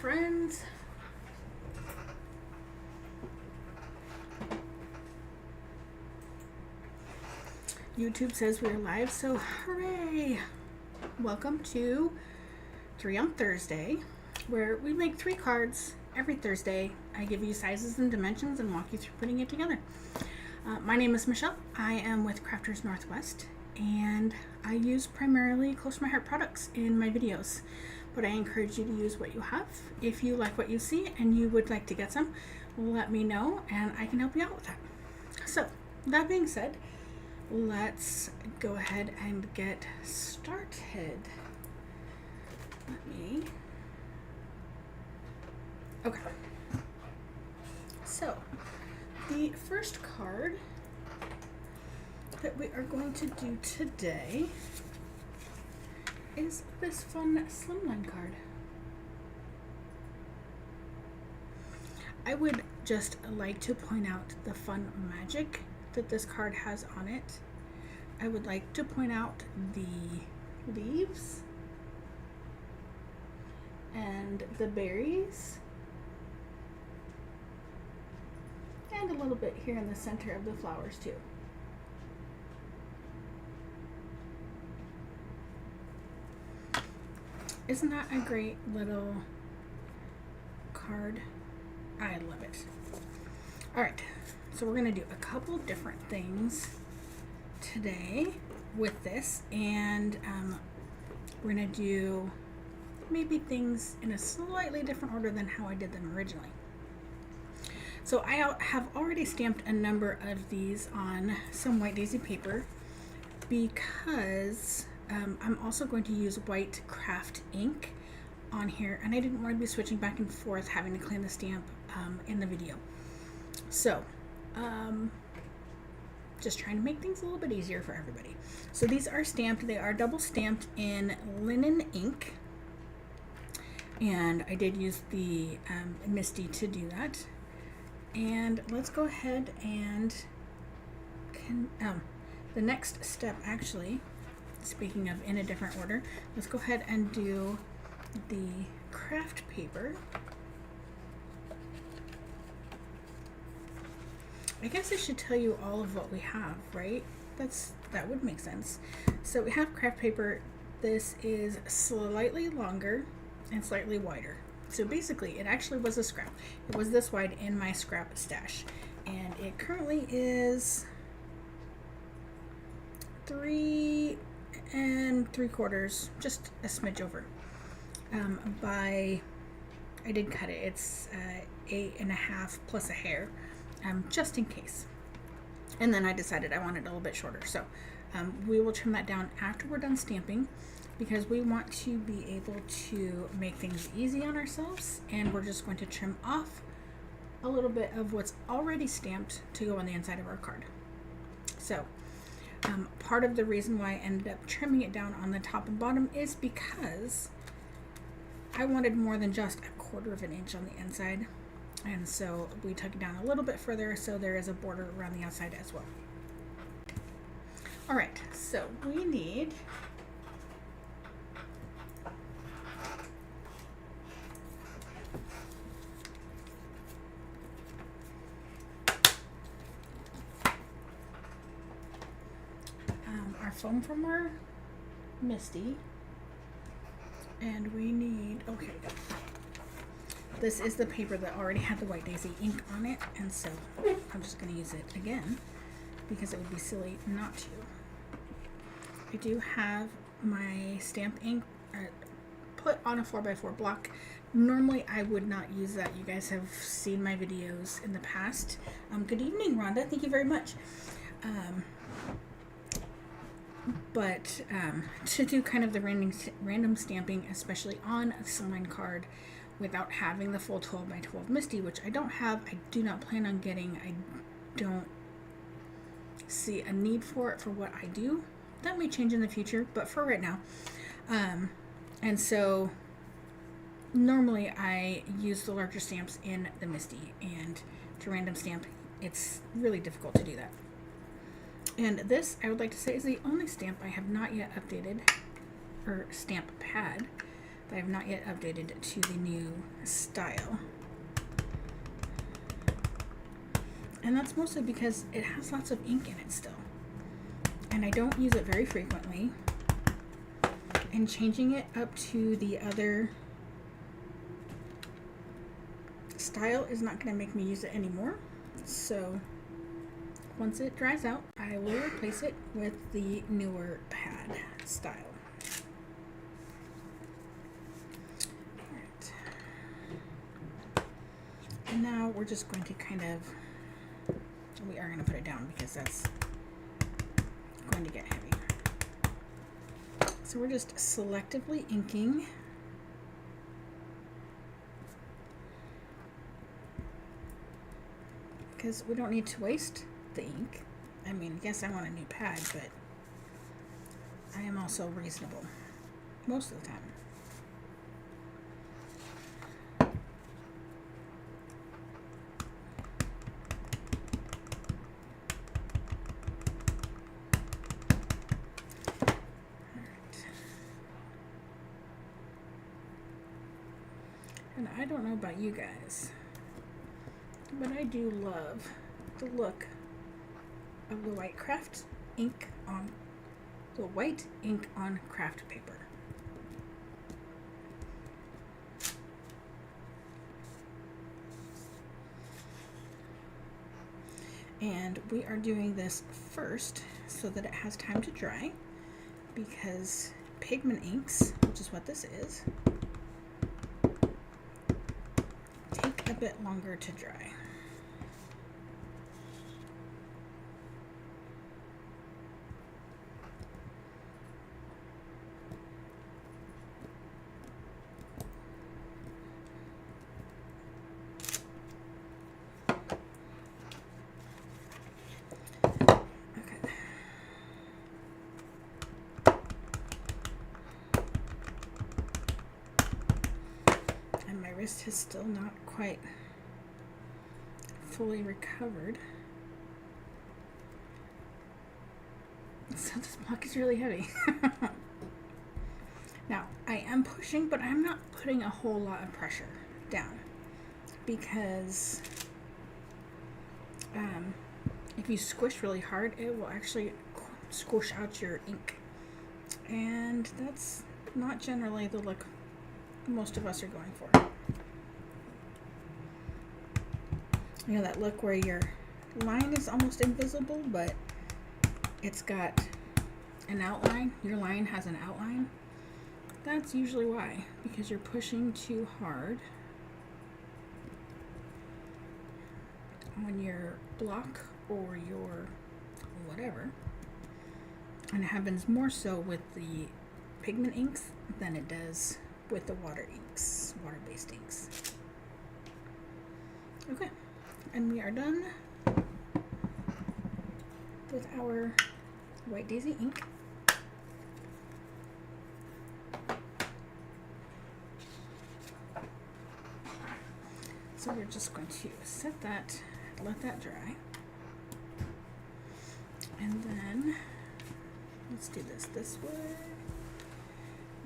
friends. YouTube says we're live, so hooray! Welcome to 3 on Thursday, where we make 3 cards every Thursday. I give you sizes and dimensions and walk you through putting it together. My name is Michelle. I am with Crafters Northwest, and I use primarily close to my heart products in my videos. But I encourage you to use what you have. If you like what you see and you would like to get some, let me know and I can help you out with that. So, that being said, let's go ahead and get started. Okay. So, the first card that we are going to do today is this fun slimline card. I would just like to point out the fun magic that this card has on it. I would like to point out the leaves and the berries and a little bit here in the center of the flowers too. Isn't that a great little card? I love it. All right, so we're gonna do a couple different things today with this, and we're gonna do maybe things in a slightly different order than how I did them originally. So I have already stamped a number of these on some white daisy paper because I'm also going to use white craft ink on here, and I didn't want to be switching back and forth having to clean the stamp in the video. So just trying to make things a little bit easier for everybody. So these are stamped, they are double stamped in linen ink, and I did use the Misty to do that. And let's go ahead and the next step, actually, speaking of in a different order, let's go ahead and do the craft paper. I guess I should tell you all of what we have, right? That would make sense. So we have craft paper. This is slightly longer and slightly wider. So basically, it actually was a scrap. It was this wide in my scrap stash, and it currently is 3 3/4, just a smidge over. I did cut it. It's 8.5 plus a hair, just in case. And then I decided I wanted a little bit shorter. So we will trim that down after we're done stamping, because we want to be able to make things easy on ourselves, and we're just going to trim off a little bit of what's already stamped to go on the inside of our card. So part of the reason why I ended up trimming it down on the top and bottom is because I wanted more than just 1/4 of an inch on the inside, and so we took it down a little bit further so there is a border around the outside as well. All right, so we need our foam from our Misty, and we need, okay, this is the paper that already had the white daisy ink on it, and so I'm just going to use it again because it would be silly not to. I do have my stamp ink put on a 4x4 block. Normally I would not use that. You guys have seen my videos in the past. Good evening, Rhonda. Thank you very much. But to do kind of the random stamping, especially on a slimline card, without having the full 12x12 Misty, which I don't have, I do not plan on getting, I don't see a need for it for what I do. That may change in the future, but for right now. And so normally I use the larger stamps in the Misty, and to random stamp, it's really difficult to do that. And this, I would like to say, is the only stamp I have not yet updated, or stamp pad. that I have not yet updated to the new style. And that's mostly because it has lots of ink in it still. And I don't use it very frequently. And changing it up to the other style is not going to make me use it anymore. So once it dries out, I will replace it with the newer pad style. Alright. And now we're just going to we are going to put it down because that's going to get heavy. So we're just selectively inking. Because we don't need to waste the ink. I mean, yes, I want a new pad, but I am also reasonable most of the time. And I don't know about you guys, but I do love the look of the white ink on craft paper. And we are doing this first so that it has time to dry, because pigment inks, which is what this is, take a bit longer to dry. Wrist is still not quite fully recovered. So this block is really heavy. Now, I am pushing, but I'm not putting a whole lot of pressure down, because if you squish really hard, it will actually squish out your ink. And that's not generally the look most of us are going for. You know, that look where your line is almost invisible, but it's got an outline. Your line has an outline. That's usually why, because you're pushing too hard on your block or your whatever. And it happens more so with the pigment inks than it does with the water-based inks. Okay. And we are done with our White Daisy ink. So we're just going to set that, let that dry. And then, let's do this way.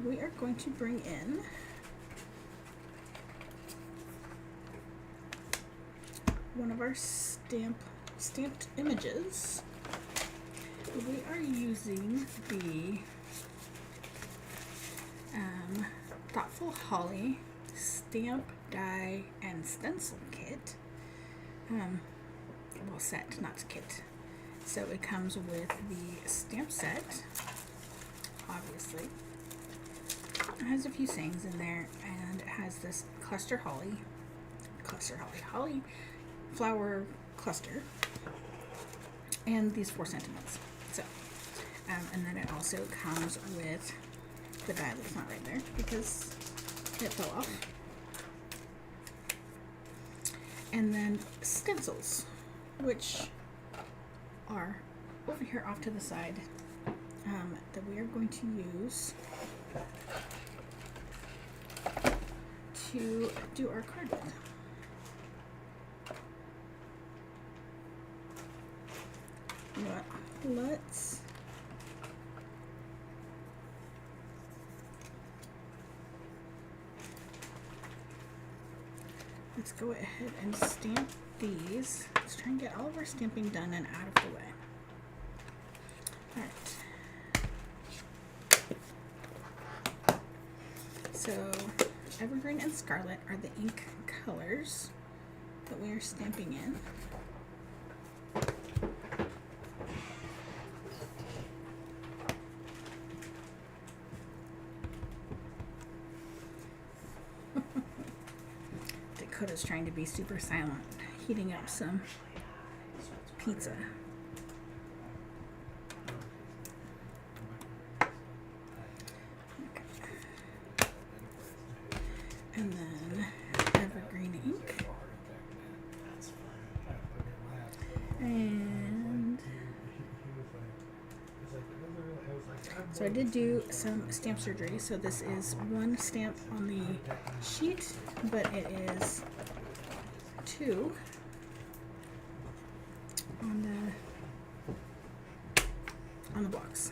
We are going to bring in one of our stamped images. We are using the Thoughtful Holly stamp, die, and stencil kit. Well, set, not kit. So it comes with the stamp set, obviously. It has a few sayings in there, and it has this holly flower cluster, and these 4 sentiments. So, and then it also comes with the die that's not right there because it fell off. And then stencils, which are over here off to the side, that we are going to use to do our card with. You know what? Let's let's go ahead and stamp these. Let's try and get all of our stamping done and out of the way. All right. So Evergreen and Scarlet are the ink colors that we are stamping in. Dakota's trying to be super silent, heating up some pizza. Okay. And then Evergreen ink. And so I did do some stamp surgery. So this is one stamp on the sheet, but it is two on the box.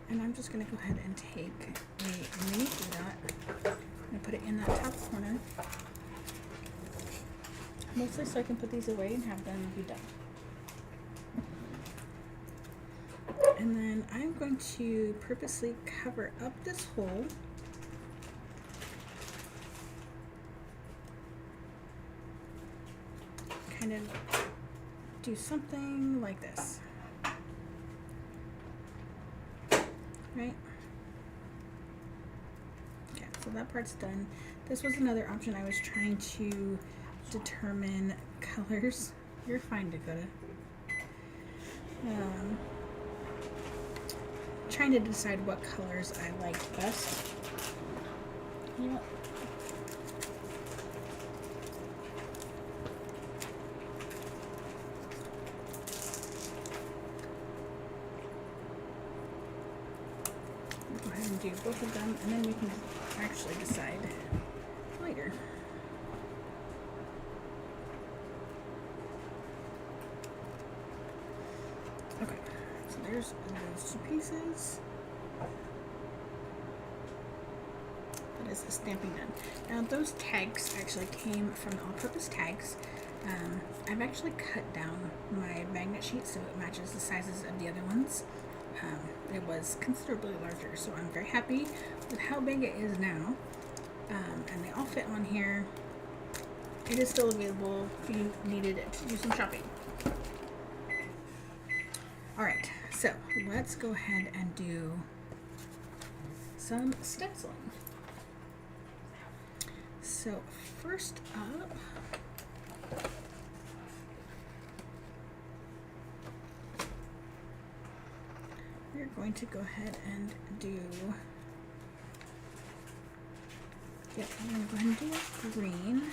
And I'm just going to go ahead and take a mini glue dot and put it in that top corner, mostly so I can put these away and have them be done. And then I'm going to purposely cover up this hole kind of do something like this, right? Okay, so that part's done. This was another option. I was trying to determine colors. You're fine, Dakota. Trying to decide what colors I liked best. Yep. Go ahead and do both of them, and then we can actually decide later. Okay, so there's those two pieces. That is the stamping done. Now those tags actually came from the all-purpose tags. I've actually cut down my magnet sheet so it matches the sizes of the other ones. It was considerably larger, so I'm very happy with how big it is now. And they all fit on here. It is still available if you needed it to do some shopping. Alright, so let's go ahead and do some stenciling. So first up, we're going to go ahead and do, I'm going to go ahead and do a green.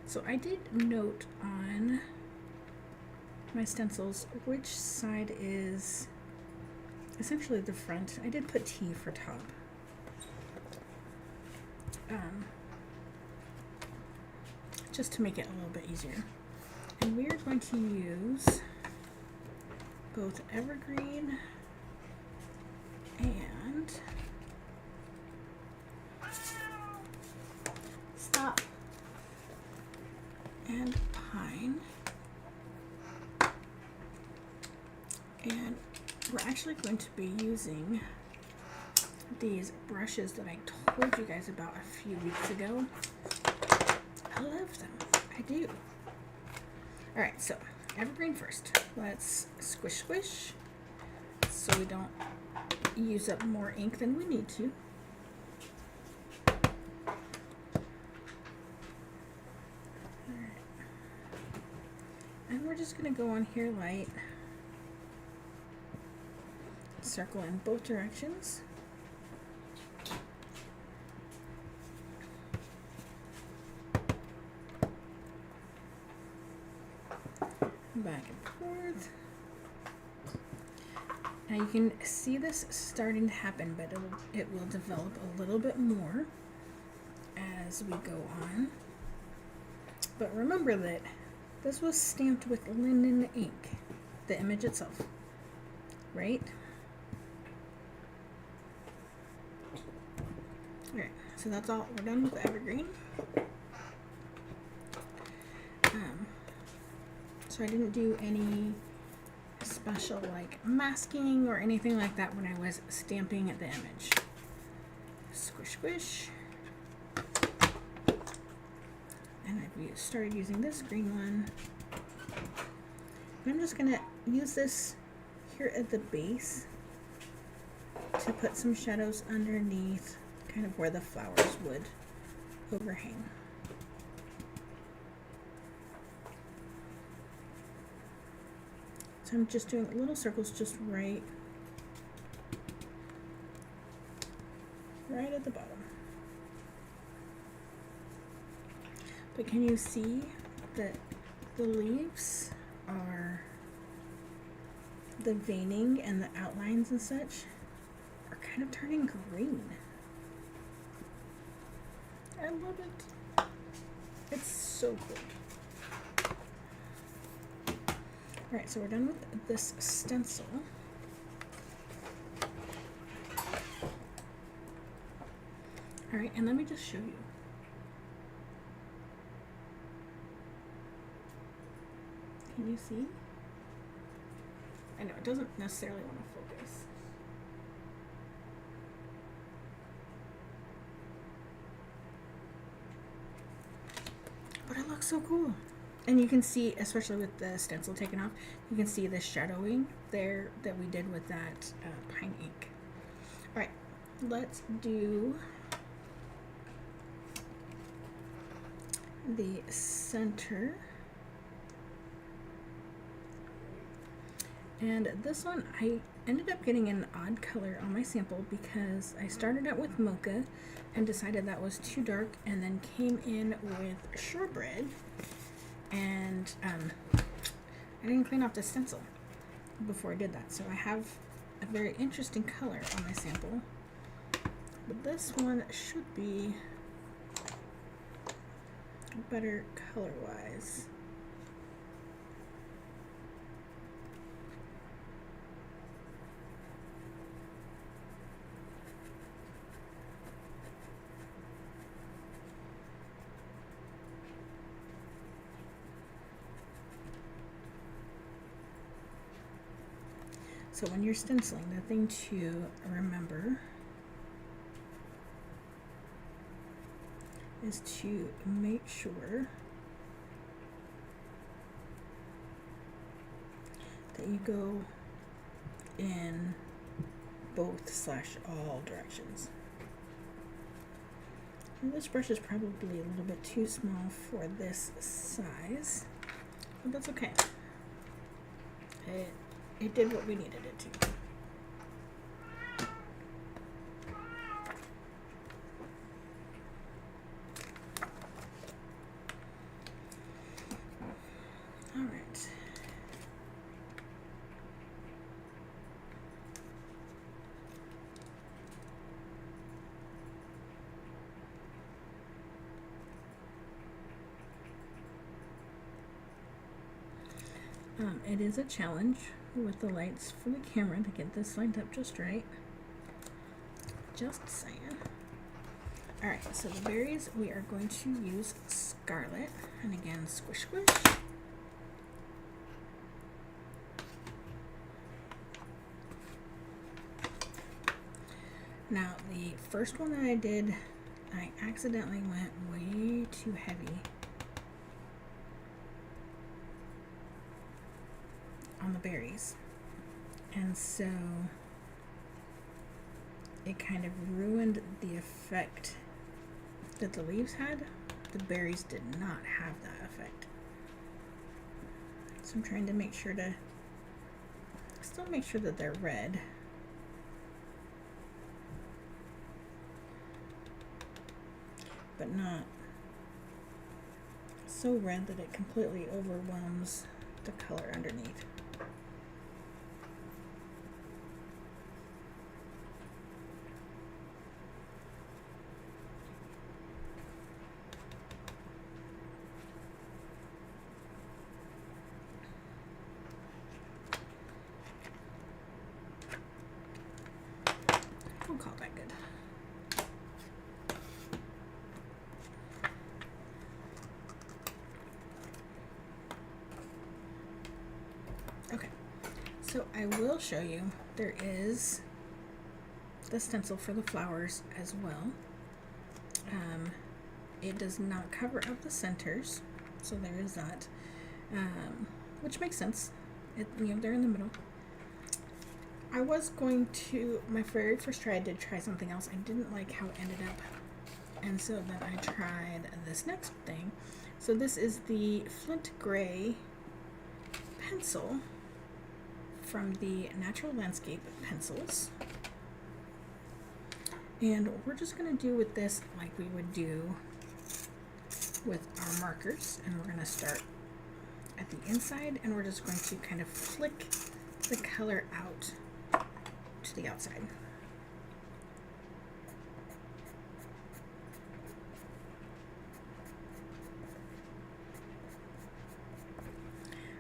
So I did note on my stencils which side is essentially the front. I did put T for top. Just to make it a little bit easier. And we are going to use both Evergreen and Stop and Pine. And we're actually going to be using these brushes that I told you guys about a few weeks ago. I love them. I do. Alright, so Evergreen first. Let's squish squish so we don't use up more ink than we need to. Alright. And we're just going to go on here light. Circle in both directions. Back and forth. Now you can see this starting to happen, but it will develop a little bit more as we go on. But remember that this was stamped with linen ink, the image itself, right? so that's all. We're done with the evergreen. So I didn't do any special like masking or anything like that when I was stamping the image. Squish, squish. And I've started using this green one. And I'm just gonna use this here at the base to put some shadows underneath, kind of where the flowers would overhang. So I'm just doing little circles just right at the bottom. But can you see that the leaves are, the veining and the outlines and such are kind of turning green. I love it. It's so cool. Alright, so we're done with this stencil. Alright, and let me just show you. Can you see? I know it doesn't necessarily want to focus. But it looks so cool. And you can see, especially with the stencil taken off, you can see the shadowing there that we did with that pine ink. All right, let's do the center. And this one, I ended up getting an odd color on my sample because I started out with mocha and decided that was too dark, and then came in with shortbread. And I didn't clean off the stencil before I did that, so I have a very interesting color on my sample, but this one should be better color wise. So when you're stenciling, the thing to remember is to make sure that you go in both/all directions. And this brush is probably a little bit too small for this size, but that's okay. It did what we needed it to. All right. It is a challenge with the lights for the camera to get this lined up just right. Just saying. Alright, so the berries, we are going to use Scarlet. And again, squish, squish. Now, the first one that I did, I accidentally went way too heavy on the berries, and so it kind of ruined the effect that the leaves had. The berries did not have that effect, so I'm trying to make sure to still make sure that they're red, but not so red that it completely overwhelms the color underneath. We'll call that good. Okay, so I will show you, there is the stencil for the flowers as well. It does not cover up the centers, so there is that, which makes sense. They're in the middle. I was going to, my very first try, I did try something else. I didn't like how it ended up, and so then I tried this next thing. So this is the Flint Gray pencil from the Natural Landscape Pencils. And what we're just going to do with this, like we would do with our markers, and we're going to start at the inside, and we're just going to kind of flick the color out to the outside.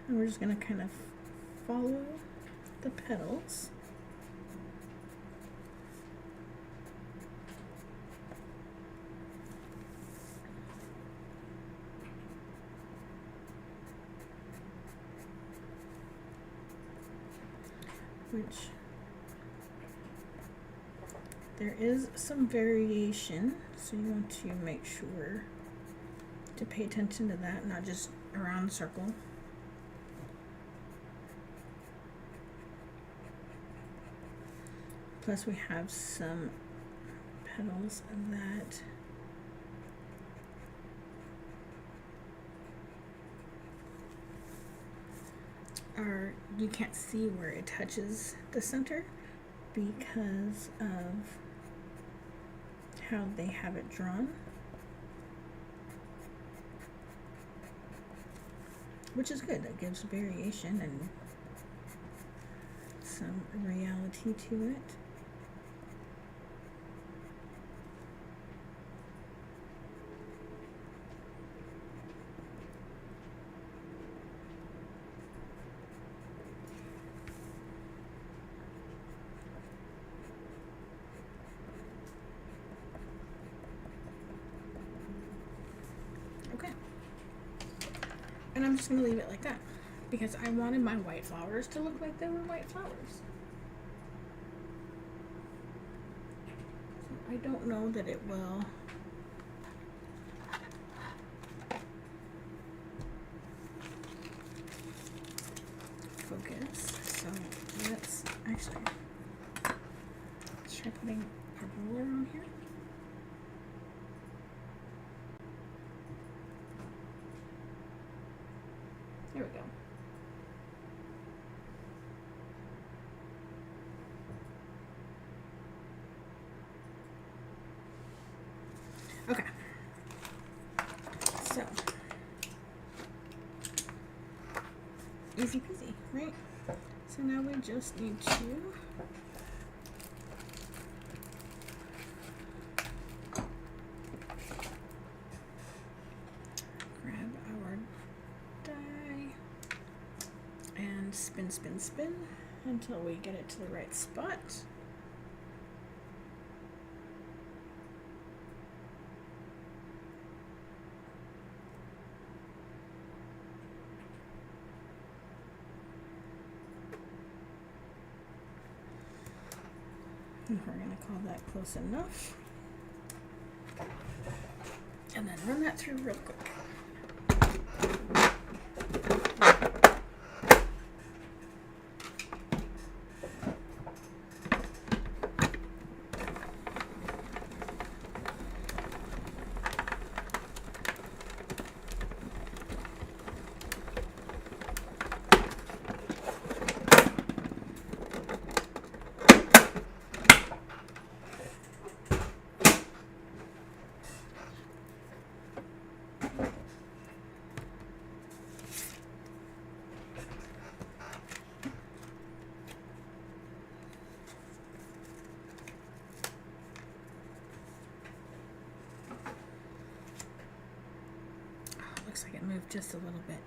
And we're just going to kind of follow the petals. Which there is some variation, so you want to make sure to pay attention to that, not just around the circle. Plus we have some petals that are, you can't see where it touches the center because of how they have it drawn, which is good. That gives variation and some reality to it. Okay, and I'm just going to leave it like that because I wanted my white flowers to look like they were white flowers. So I don't know that it will focus, so let's try putting a ruler on here. There we go. Okay. So, easy peasy, right? So now we just need to grab our die and spin, spin, spin until we get it to the right spot. And we're going to call that close enough. And then run that through real quick. Looks like it moved just a little bit.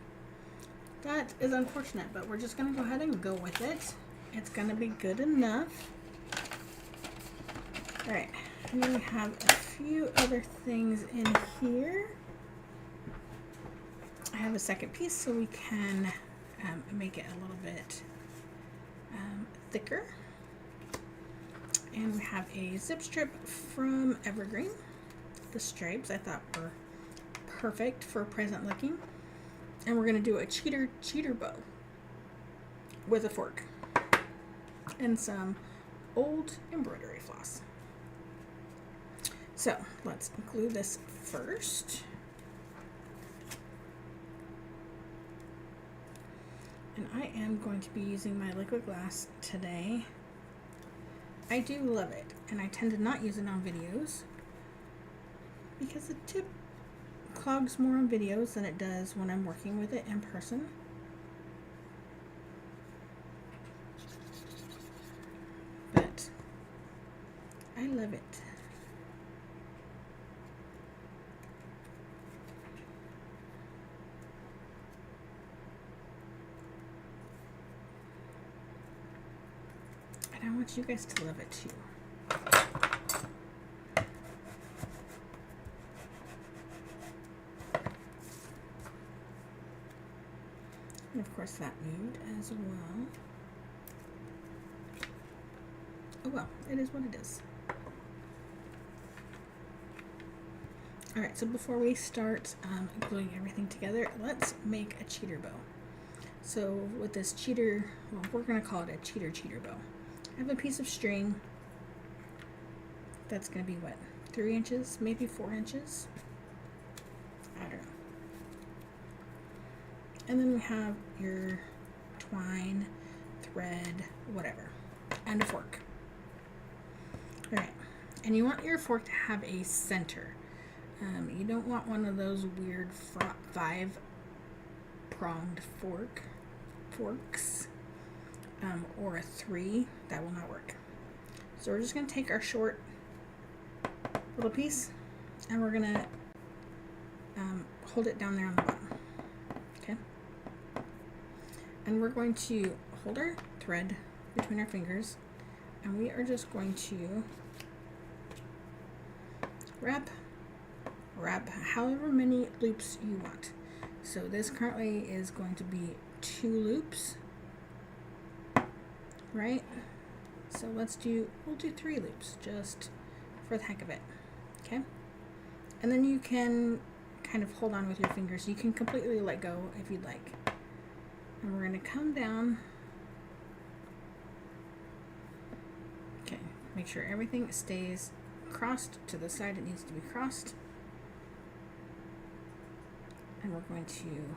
That is unfortunate, but we're just going to go ahead and go with it. It's going to be good enough. Alright, and then we have a few other things in here. I have a second piece so we can make it a little bit thicker. And we have a zip strip from Evergreen. The stripes I thought were perfect for present looking. And we're going to do a cheater bow with a fork and some old embroidery floss. So let's glue this first. And I am going to be using my liquid glass today. I do love it, and I tend to not use it on videos because the tip clogs more on videos than it does when I'm working with it in person. But I love it. And I want you guys to love it too. And of course that moved as well. Oh well, it is what it is. Alright, so before we start gluing everything together, let's make a cheater bow. So with this cheater, well, we're going to call it a cheater bow. I have a piece of string that's going to be what, 3 inches, maybe 4 inches? I don't know. And then we have your twine, thread, whatever, and a fork. Alright, and you want your fork to have a center. You don't want one of those weird 5-pronged forks. Or a 3, that will not work. So we're just going to take our short little piece and we're going to hold it down there on the bottom. Okay? And we're going to hold our thread between our fingers and we are just going to wrap however many loops you want. So this currently is going to be 2 loops. Right? So we'll do 3 loops just for the heck of it. Okay? And then you can kind of hold on with your fingers. You can completely let go if you'd like. And we're going to come down. Okay, make sure everything stays crossed to the side it needs to be crossed. And we're going to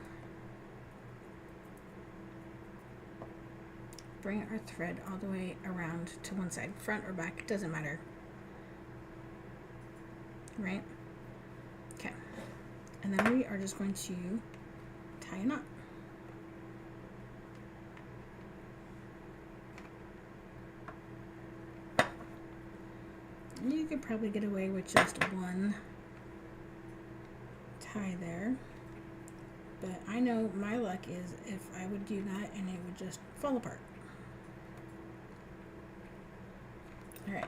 bring our thread all the way around to one side, front or back, it doesn't matter. Right? Okay. And then we are just going to tie a knot. And you could probably get away with just one tie there. But I know my luck is if I would do that and it would just fall apart. Alright,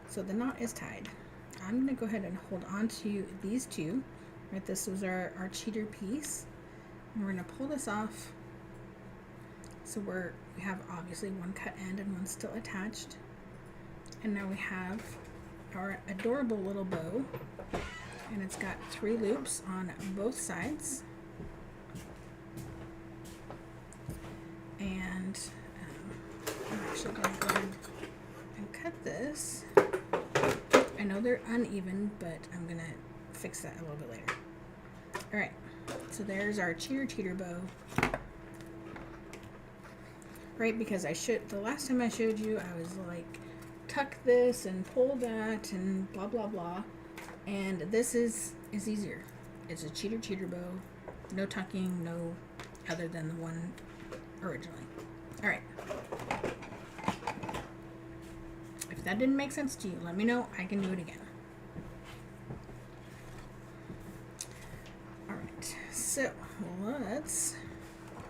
so the knot is tied. I'm going to go ahead and hold on to these 2. Right, this was our cheater piece. And we're going to pull this off. So we have obviously one cut end and one still attached. And now we have our adorable little bow. And it's got 3 loops on both sides. And I'm actually going to go ahead and cut this. I know they're uneven, but I'm going to fix that a little bit later. Alright, so there's our cheater bow. Right, because the last time I showed you, I was like, tuck this and pull that and blah, blah, blah. And this is easier. It's a cheater bow. No tucking, no other than the one originally. Alright. If that didn't make sense to you, let me know. I can do it again. Alright, so let's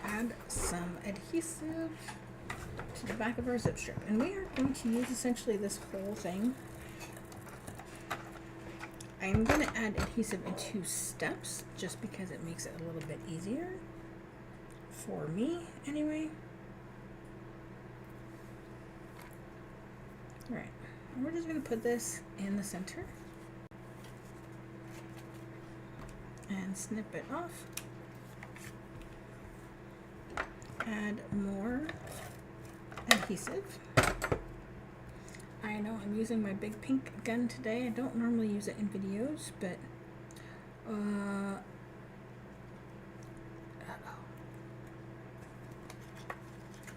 add some adhesive to the back of our zip strip. And we are going to use essentially this whole thing. I'm going to add adhesive in 2 steps just because it makes it a little bit easier for me anyway. All right, and we're just going to put this in the center and snip it off. Add more adhesive. I know I'm using my big pink gun today. I don't normally use it in videos, but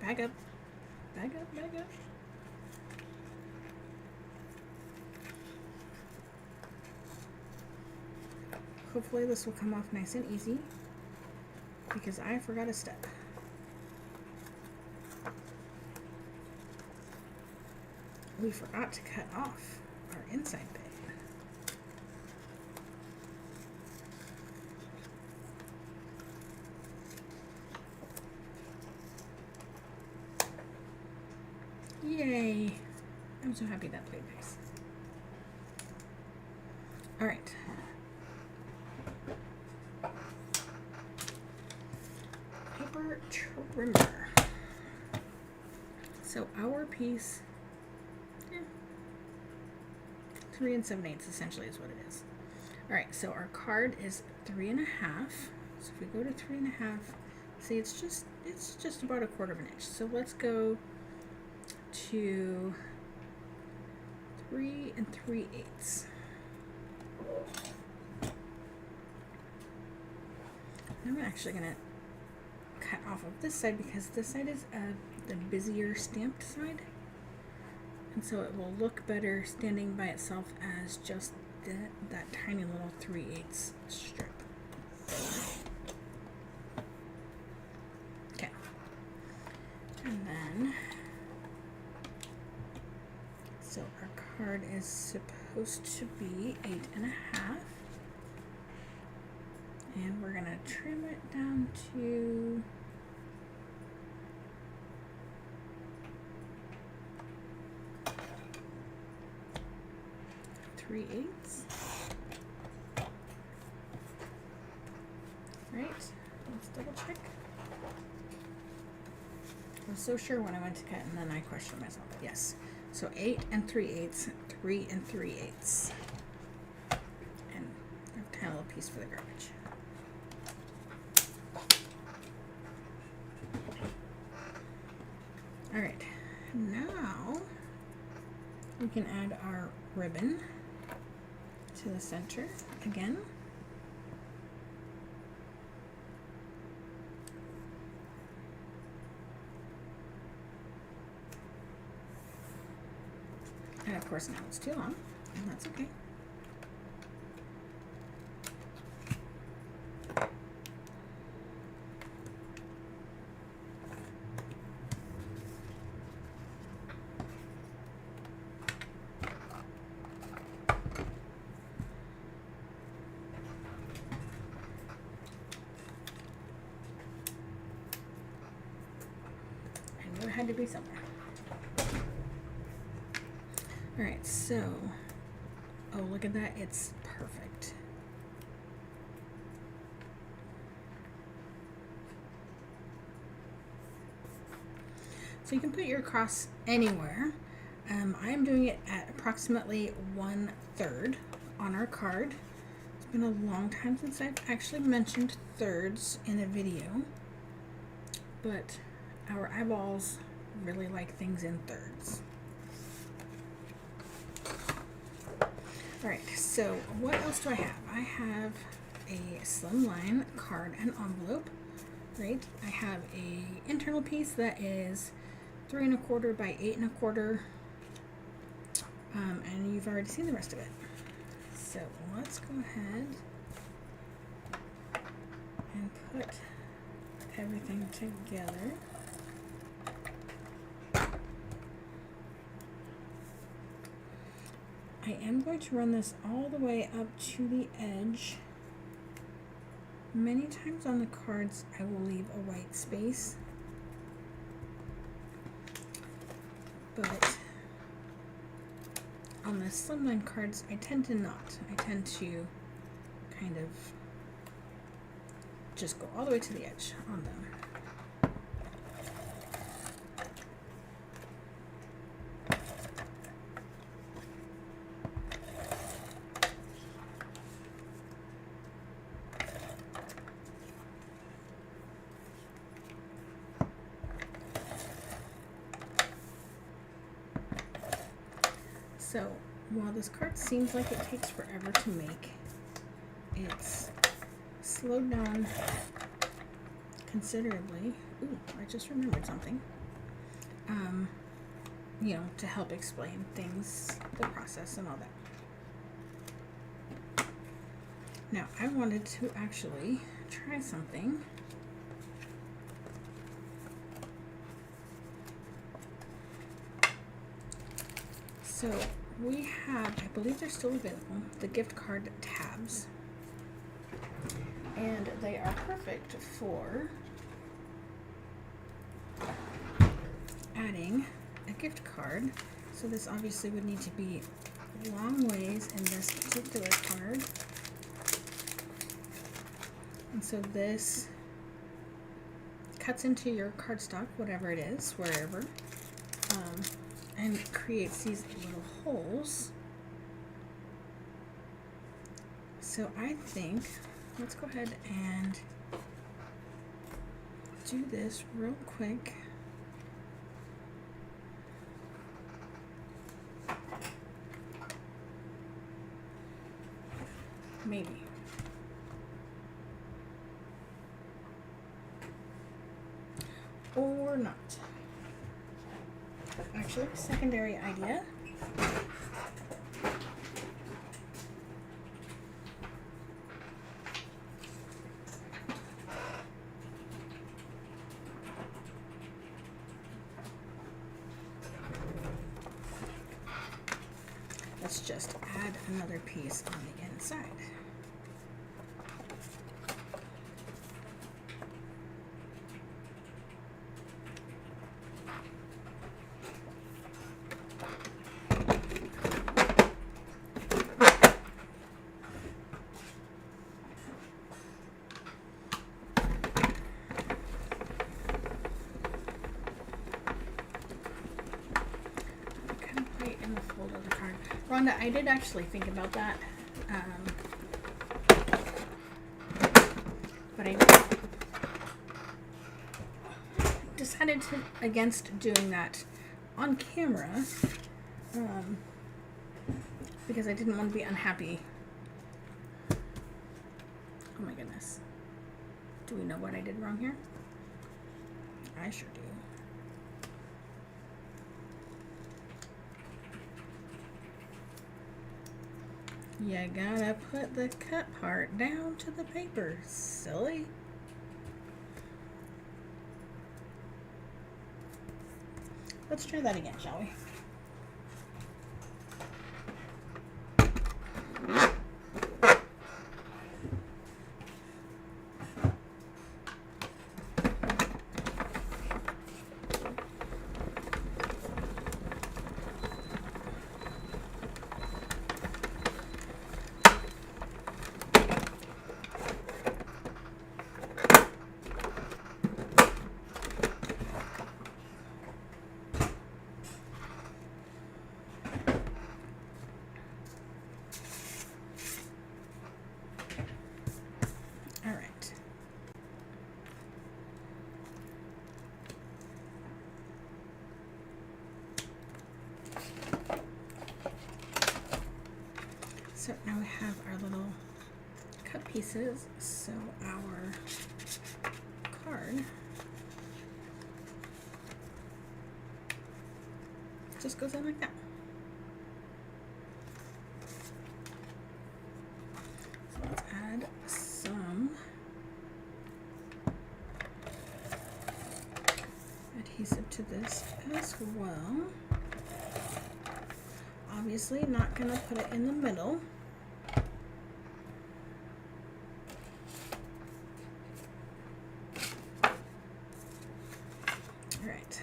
back up, back up, back up. Hopefully this will come off nice and easy because I forgot a step. We forgot to cut off our inside bit. Yay! I'm so happy that played nice. All right. Paper trimmer. So our piece, 3 7/8 essentially is what it is. All right, so our card is 3 1/2. So if we go to 3 1/2, see it's just about 1/4 of an inch. So let's go to 3 3/8. I'm actually gonna cut off of this side because this side is the busier stamped side. And so it will look better standing by itself as just that tiny little 3/8 strip. Okay. And then, so our card is supposed to be 8 1/2. And we're gonna trim it down to 3/8. Right, let's double check. I was so sure when I went to cut and then I questioned myself. Yes, so 8 3/8, 3 3/8. And a tiny little piece for the garbage. All right, now we can add our ribbon to the center again. And of course now it's too long, and that's okay. It had to be somewhere. All right, so, oh, look at that, it's perfect. So you can put your cross anywhere. I'm doing it at approximately 1/3 on our card. It's been a long time since I've actually mentioned thirds in a video, but our eyeballs really like things in thirds. All right, so what else do I have? I have a slimline card and envelope, right? I have a internal piece that is 3 1/4 by 8 1/4, and you've already seen the rest of it. So let's go ahead and put everything together. I am going to run this all the way up to the edge. Many times on the cards I will leave a white space, but on the slimline cards, I tend to not. I tend to kind of just go all the way to the edge on them. So while this card seems like it takes forever to make, it's slowed down considerably. Ooh, I just remembered something. You know, to help explain things, the process and all that. Now, I wanted to actually try something. So we have, I believe they're still available, the gift card tabs. And they are perfect for adding a gift card. So this obviously would need to be long ways in this particular card. And so this cuts into your cardstock, whatever it is, wherever, and creates these little holes. So I think, let's go ahead and do this real quick. Maybe. Or not. Actually, secondary idea. Let's just add another piece on the inside. Rhonda, I did actually think about that, but I decided against doing that on camera because I didn't want to be unhappy. Oh my goodness. Do we know what I did wrong here? I sure do. You gotta put the cut part down to the paper, silly. Let's try that again, shall we? So now we have our little cut pieces, so our card just goes in like that. So let's add some adhesive to this as well. Obviously not going to put it in the middle. Alright.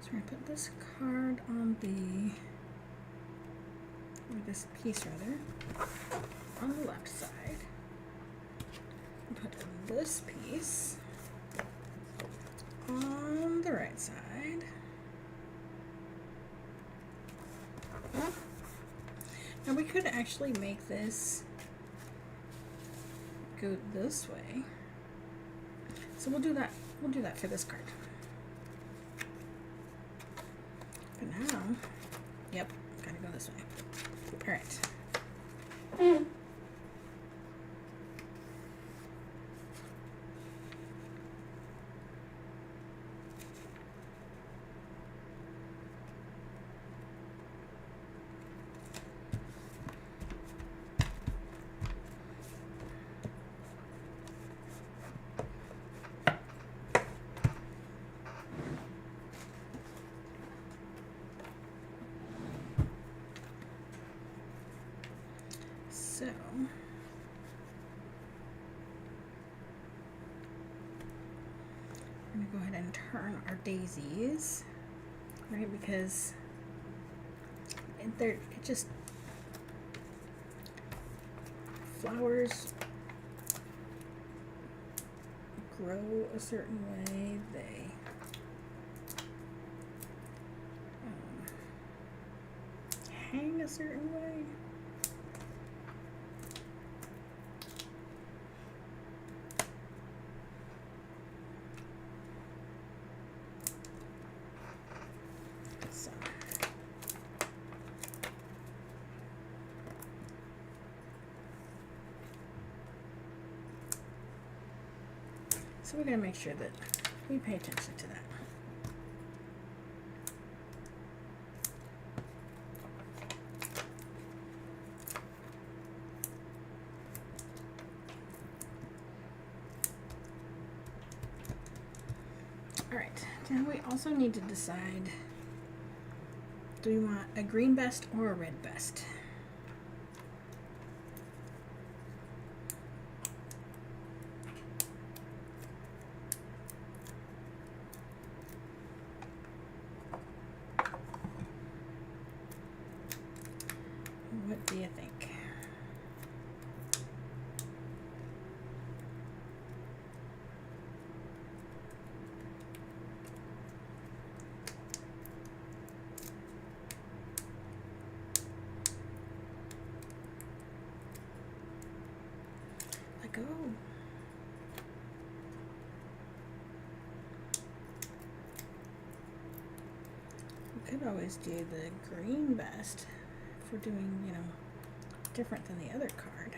So I put this card on or this piece rather, on the left side. Put this piece on the right side. Now we could actually make this go this way. So we'll do that. We'll do that for this card. But now, yep, gotta go this way. All right. So I'm going to go ahead and turn our daisies, right? Because it just, flowers grow a certain way. They hang a certain way. So we're going to make sure that we pay attention to that. All right, now we also need to decide, do we want a green vest or a red vest? What do you think? Let go. We could always do the green vest if we're doing, you know, different than the other card.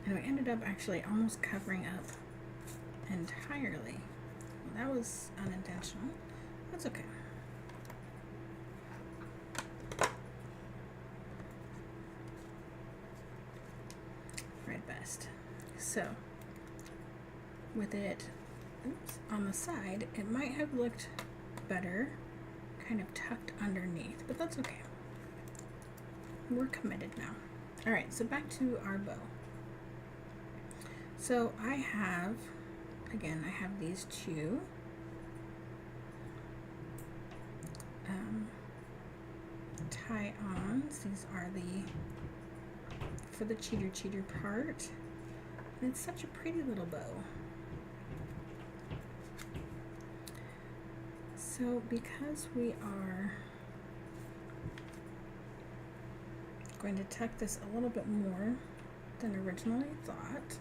And we ended up actually almost covering up entirely. Well, that was unintentional. That's okay. Red vest. So, with it on the side, it might have looked better kind of tucked underneath, but that's okay. We're committed now. All right, so back to our bow. So I have these two tie-ons. These are for the cheater part. And it's such a pretty little bow. So because we are going to tuck this a little bit more than originally thought,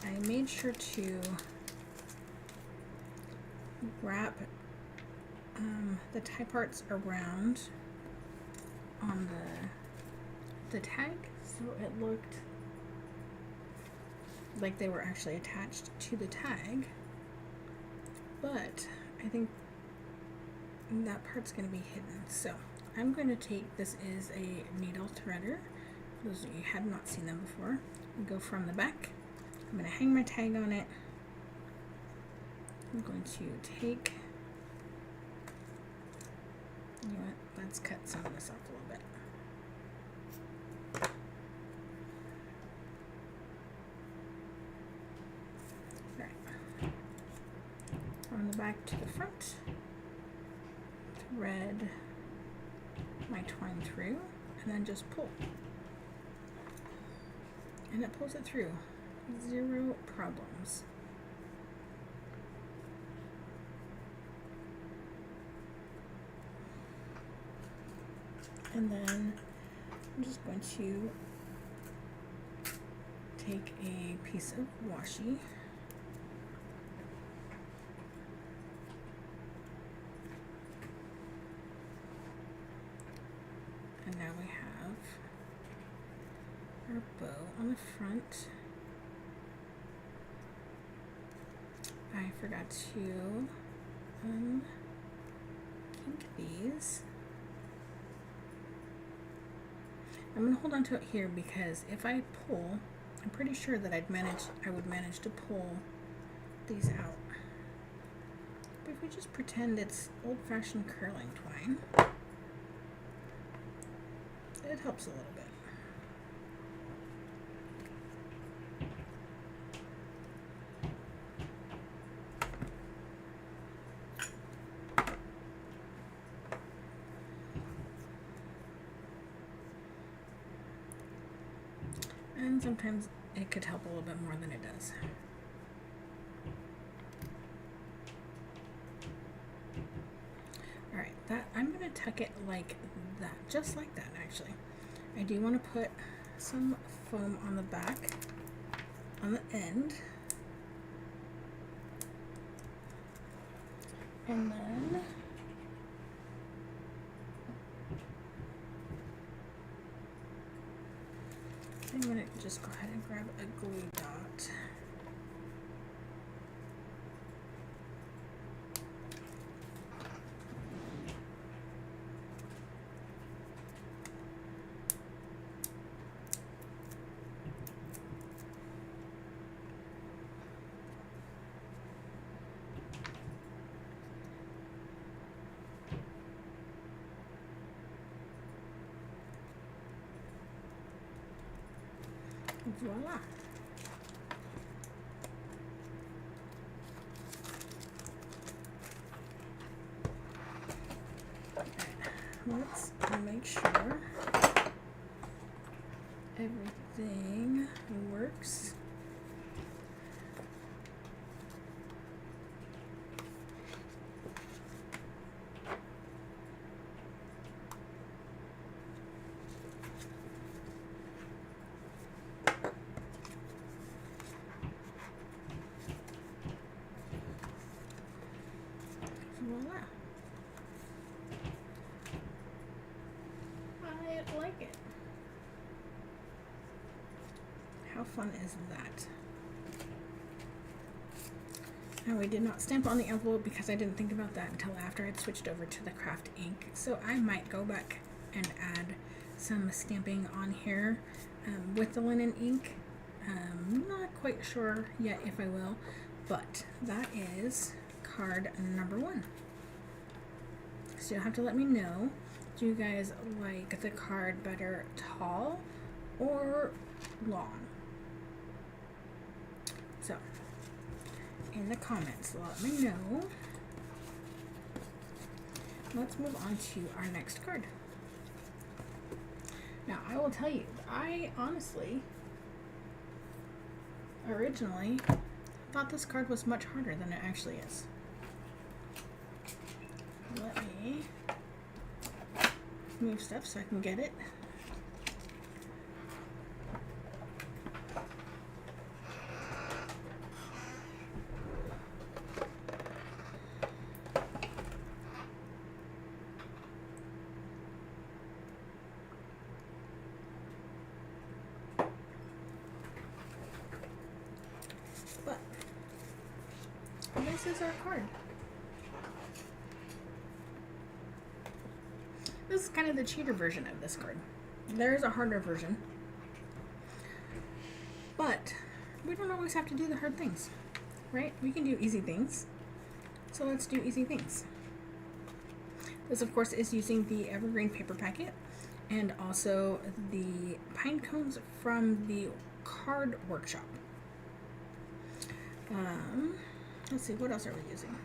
I made sure to wrap The tie parts are round on the tag, so it looked like they were actually attached to the tag, but I think that part's going to be hidden. So I'm going to take, this is a needle threader, for those of you who had not seen them before, and go from the back. I'm going to hang my tag on it. I'm going to take, you know what, let's cut some of this off a little bit. From the back to the front, thread my twine through, and then just pull. And it pulls it through, 0 problems. And then I'm just going to take a piece of washi, and now we have our bow on the front. I forgot to kink these. I'm going to hold on to it here because if I pull, I'm pretty sure that I would manage to pull these out. But if we just pretend it's old-fashioned curling twine, it helps a little bit. And sometimes it could help a little bit more than it does. Alright, that I'm going to tuck it like that, just like that actually. I do want to put some foam on the back, on the end. And then I'm going to just go ahead and grab a glue dot. Voila. Let's make sure everything works. Voila. I like it. How fun is that? Now we did not stamp on the envelope because I didn't think about that until after I'd switched over to the craft ink. So I might go back and add some stamping on here with the linen ink. Not quite sure yet if I will, but that is card number 1. So you'll have to let me know, do you guys like the card better tall or long? So in the comments, let me know. Let's move on to our next card. Now I will tell you, I honestly originally thought this card was much harder than it actually is. Let me move stuff so I can get it. this is our card. This is kind of the cheater version of this card. There's a harder version, but we don't always have to do the hard things, right? We can do easy things, so let's do easy things. This, of course, is using the evergreen paper packet and also the pine cones from the card workshop. Let's see, what else are we using?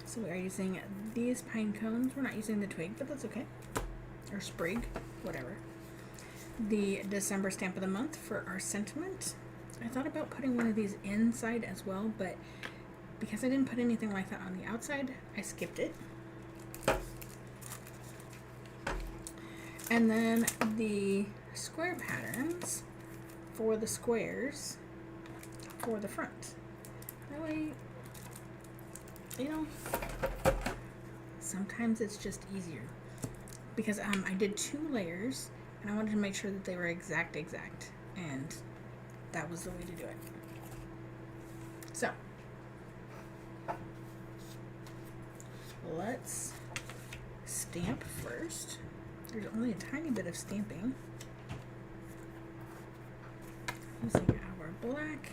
So we are using these pine cones. We're not using the twig, but that's okay. Or sprig, whatever. The December stamp of the month for our sentiment. I thought about putting one of these inside as well, but because I didn't put anything like that on the outside, I skipped it. And then the square patterns for the squares for the front. That way, you know, sometimes it's just easier. Because I did 2 layers and I wanted to make sure that they were exact, and that was the way to do it. So, let's stamp first. There's only a tiny bit of stamping. Using our black.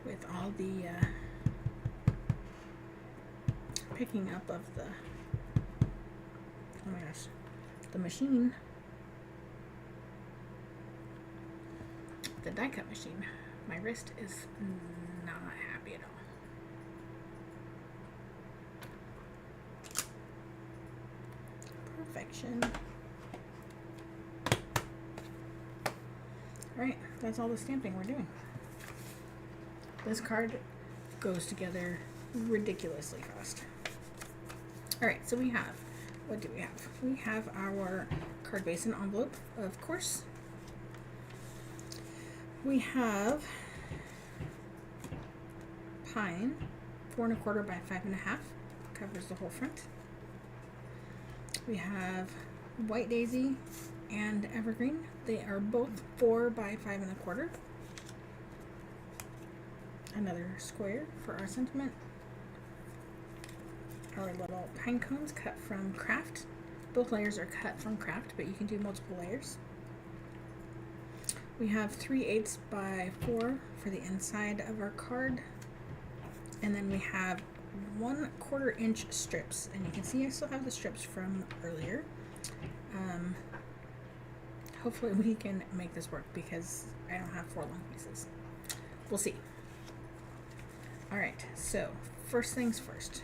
With all the picking up of the, oh my gosh, the machine, the die cut machine. My wrist is not happy at all. Perfection. Alright, that's all the stamping we're doing. This card goes together ridiculously fast. Alright, so we have, what do we have? We have our card base and envelope, of course. We have pine, 4 1/4 by 5 1/2, covers the whole front. We have white daisy and evergreen. They are both 4 by 5 1/4. Another square for our sentiment. Our little pine cones cut from craft. Both layers are cut from craft, but you can do multiple layers. We have 3/8 by 4 for the inside of our card. And then we have 1/4 inch strips. And you can see I still have the strips from earlier. Hopefully we can make this work because I don't have 4 long pieces. We'll see. Alright, so first things first.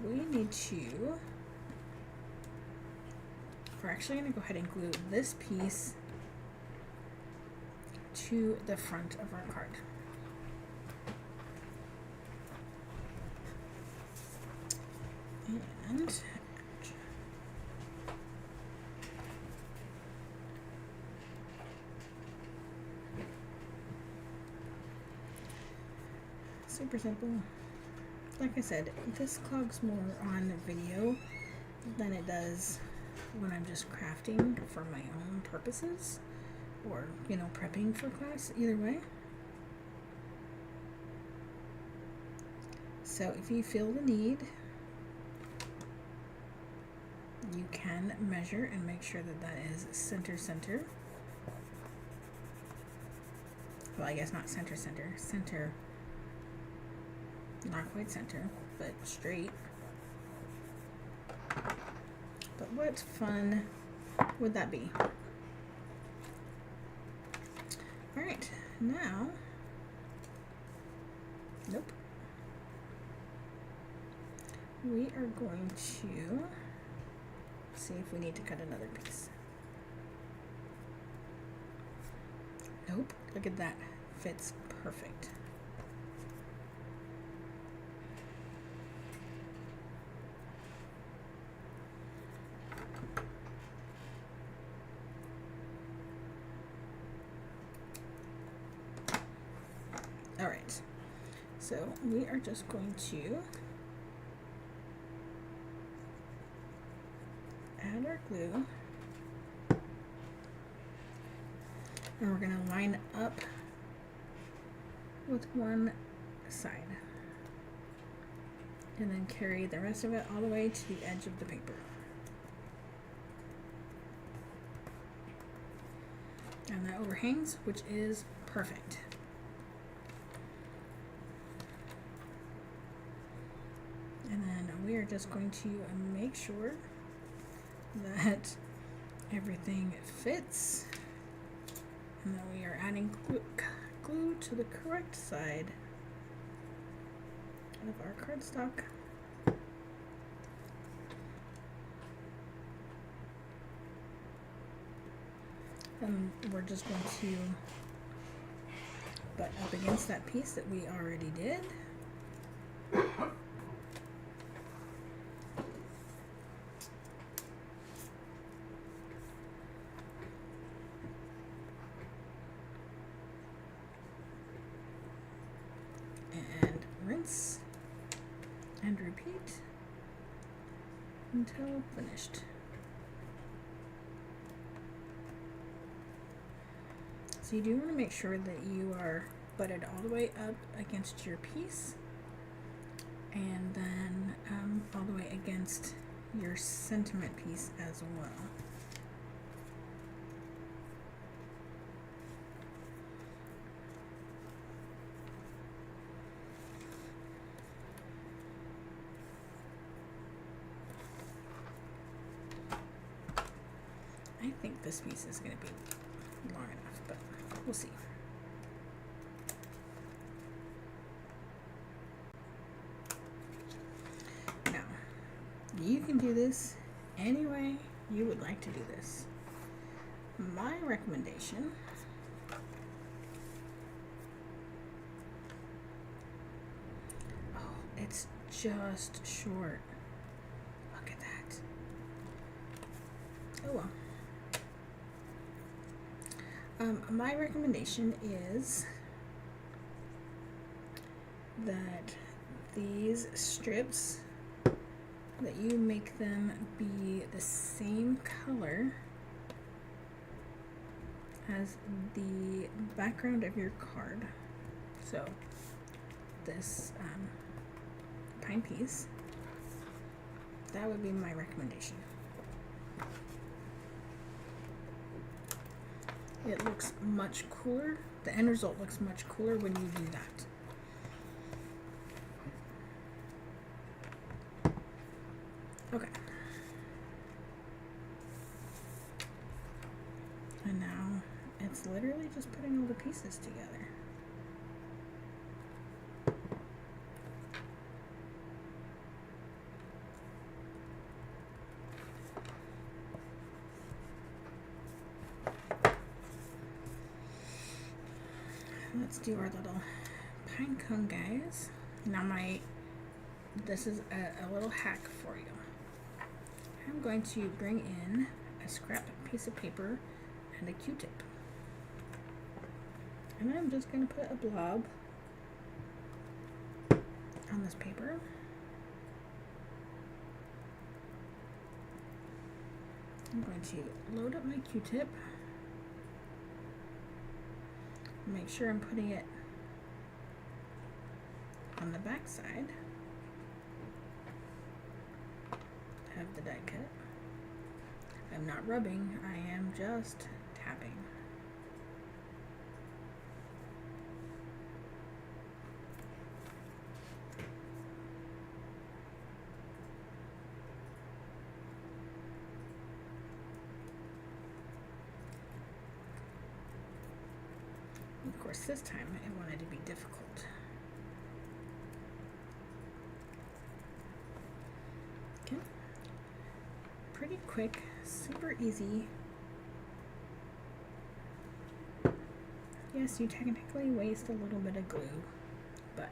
We need to, we're actually going to go ahead and glue this piece to the front of our card. And super simple. Like I said, this clogs more on video than it does when I'm just crafting for my own purposes or, you know, prepping for class, either way. So if you feel the need, you can measure and make sure that that is center. Well, I guess not center, not quite center, but straight. But what fun would that be? Alright, now, nope. We are going to see if we need to cut another piece. Nope, look at that, fits perfect. Alright, so we are just going to add our glue. And we're going to line up with one side. And then carry the rest of it all the way to the edge of the paper. And that overhangs, which is perfect. And then we are just going to make sure that everything fits and that we are adding glue to the correct side of our cardstock. And we're just going to butt up against that piece that we already did. And rinse and repeat until finished. So you do want to make sure that you are butted all the way up against your piece and then all the way against your sentiment piece as well. I think this piece is going to be long enough, but we'll see. Now, you can do this any way you would like to do this. My recommendation it's just short. Look at that. Oh well. My recommendation is that these strips, that you make them be the same color as the background of your card. So this pine piece, that would be my recommendation. It looks much cooler. The end result looks much cooler when you do that. Okay. And now it's literally just putting all the pieces together. Let's do our little pine cone, guys. Now this is a little hack for you. I'm going to bring in a scrap piece of paper and a Q-tip. And I'm just going to put a blob on this paper. I'm going to load up my Q-tip. Make sure I'm putting it on the back side of the die cut. I'm not rubbing, I am just tapping. Of course, this time I wanted to be difficult. Okay. Pretty quick, super easy. Yes, you technically waste a little bit of glue, but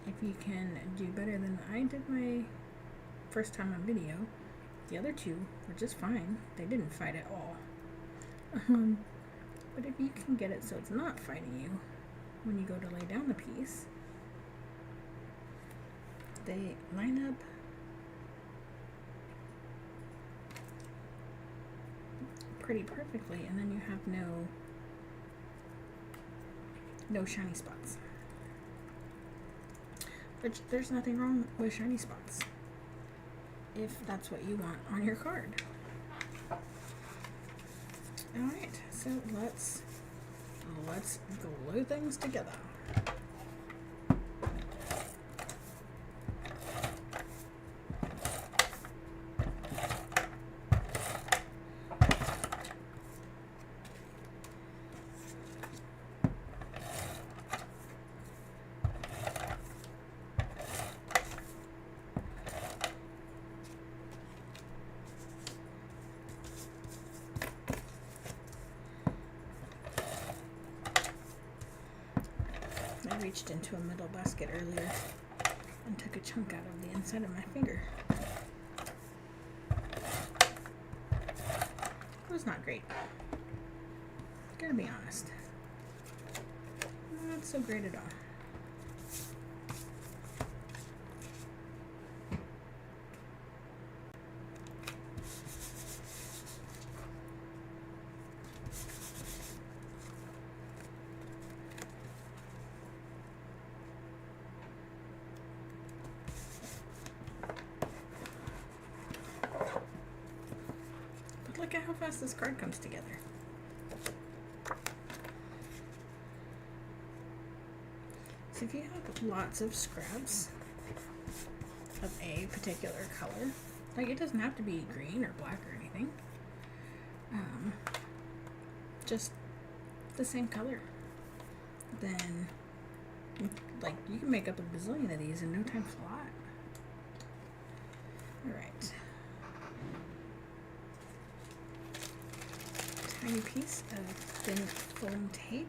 if you can do better than I did my first time on video, the other two were just fine. They didn't fight at all. But if you can get it so it's not fighting you when you go to lay down the piece, they line up pretty perfectly, and then you have no shiny spots. But there's nothing wrong with shiny spots if that's what you want on your card. Alright, so let's glue things together. I reached into a metal basket earlier and took a chunk out of the inside of my finger. It was not great. Gotta be honest. Not so great at all. Look at how fast this card comes together. So if you have lots of scraps of a particular color, like it doesn't have to be green or black or anything, just the same color, then like you can make up a bazillion of these in no time flat. All right. Tiny piece of thin foam tape.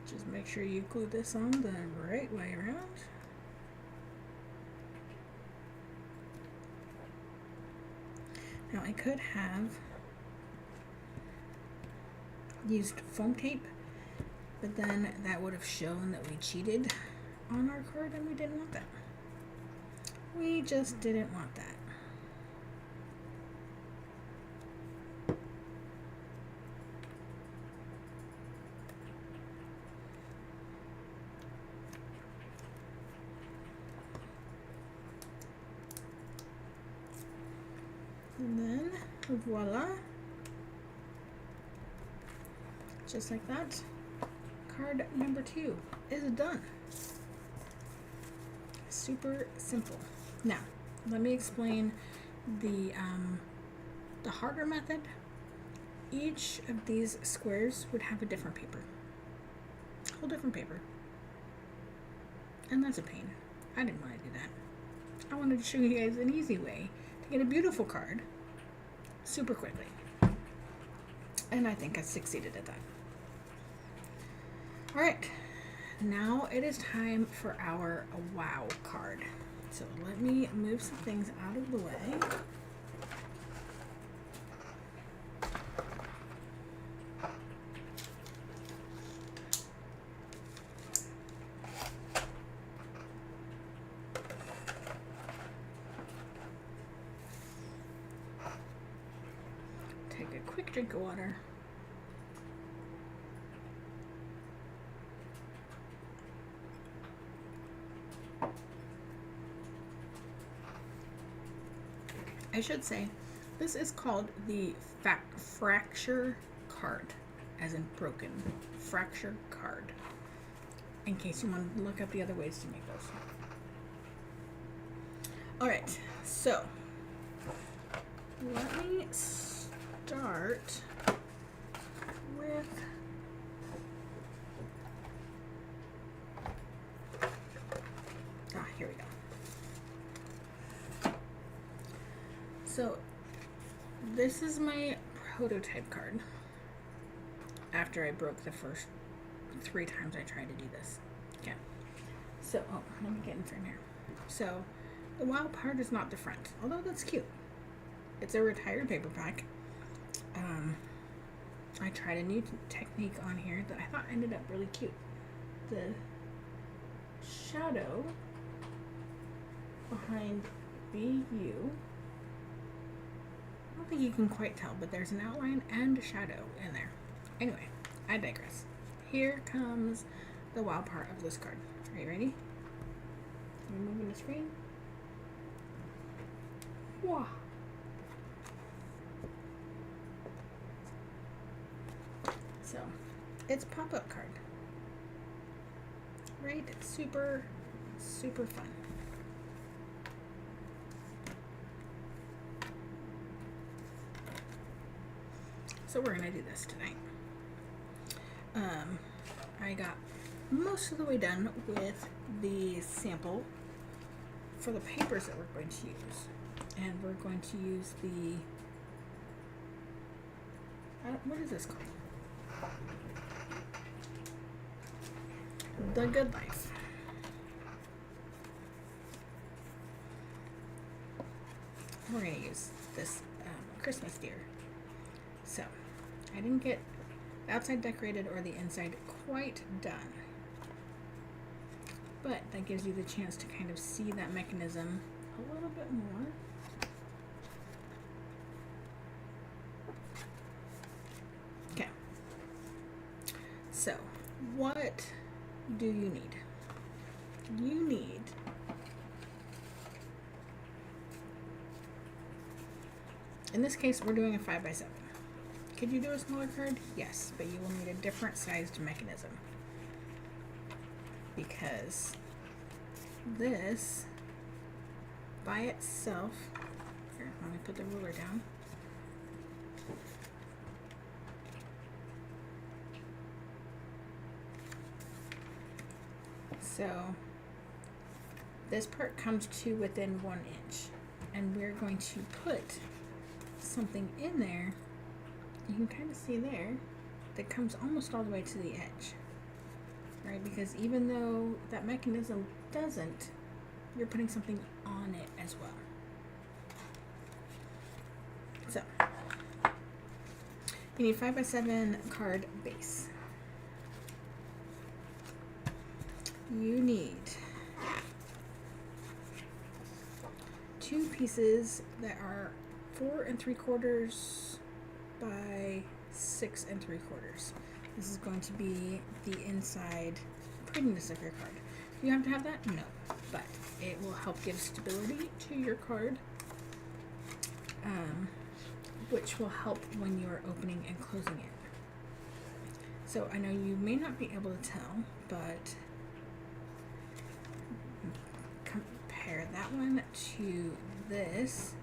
Just make sure you glue this on the right way around. Now I could have used foam tape, but then that would have shown that we cheated on our card and we didn't want that. We just didn't want that. And then, voila, just like that, card number 2 is done. Super simple. Now, let me explain the harder method. Each of these squares would have a different paper, a whole different paper, and that's a pain. I didn't want to do that. I wanted to show you guys an easy way to get a beautiful card super quickly, and I think I succeeded at that. All right, now it is time for our wow card. So let me move some things out of the way. Take a quick drink of water. I should say, this is called the fracture card, as in broken. Fracture card. In case you want to look up the other ways to make those. Alright, so let me start with here we go. So this is my prototype card after I broke the first 3 times I tried to do this. Okay. So, oh, let me get in front here. So, the wild part is not the front, although that's cute. It's a retired paper pack. I tried a new technique on here that I thought ended up really cute. The shadow behind BU, I don't think you can quite tell, but there's an outline and a shadow in there. Anyway, I digress. Here comes the wild part of this card. Are you ready? I'm moving the screen. Wow. So, it's pop-up card. Right? It's super, super fun. So we're gonna do this tonight. I got most of the way done with the sample for the papers that we're going to use. And we're going to use the, what is this called? The Good Life. We're going to use this Christmas deer. So, I didn't get the outside decorated or the inside quite done. But that gives you the chance to kind of see that mechanism a little bit more. Okay. So, what do you need? You need in this case, we're doing a 5x7. Could you do a smaller card? Yes, but you will need a different sized mechanism. Because this, by itself, here, let me put the ruler down. So, this part comes to within 1 inch, and we're going to put something in there, you can kind of see there, that comes almost all the way to the edge, right? Because even though that mechanism doesn't, you're putting something on it as well. So, you need 5x7 card base. You need 2 pieces that are 4 3/4 by 6 3/4. This is going to be the inside prettiness of your card. Do you have to have that? No, but it will help give stability to your card, which will help when you're opening and closing it. So I know you may not be able to tell, but compare that one to this.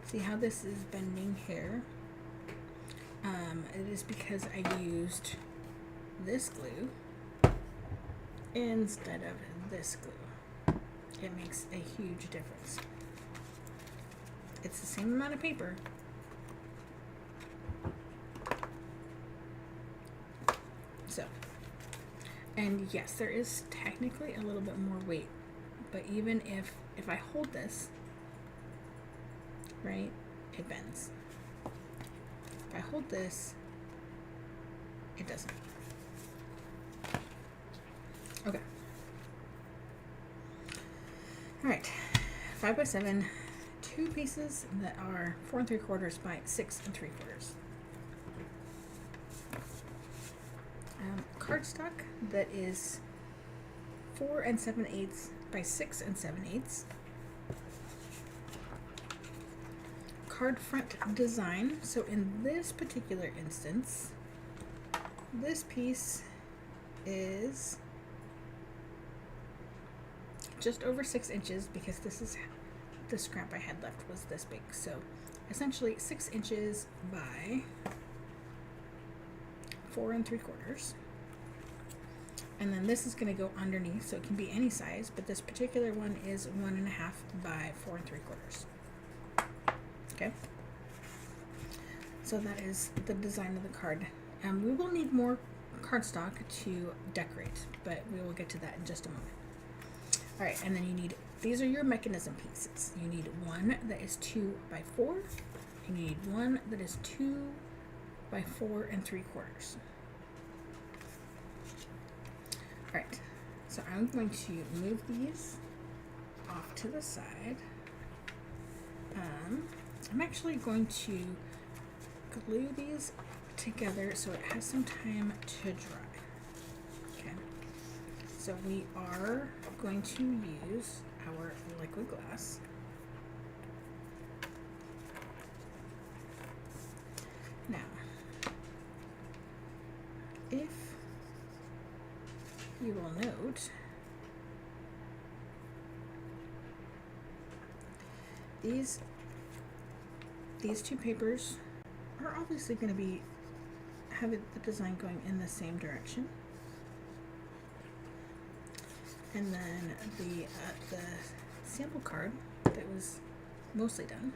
See how this is bending here? It is because I used this glue instead of this glue. It makes a huge difference. It's the same amount of paper. So, and yes, there is technically a little bit more weight, but even if I hold this, right, it bends. If I hold this, it doesn't. Okay. All right, 5x7, 2 pieces that are 4 3/4 by 6 3/4. Cardstock that is 4 7/8 by 6 7/8. Card front design. So in this particular instance, this piece is just over 6 inches because this is the scrap I had left was this big. So essentially 6 inches by 4 3/4. And then this is going to go underneath, so it can be any size, but this particular one is 1.5 by 4 3/4. Okay. So that is the design of the card. We will need more cardstock to decorate, but we will get to that in just a moment. All right, and then you need, these are your mechanism pieces. You need one that is 2 by 4. You need one that is 2 by 4 3/4. All right, so I'm going to move these off to the side. I'm actually going to glue these together so it has some time to dry. Okay, so we are going to use our liquid glass. Now, if you will note, these two papers are obviously going to be having the design going in the same direction, and then the sample card that was mostly done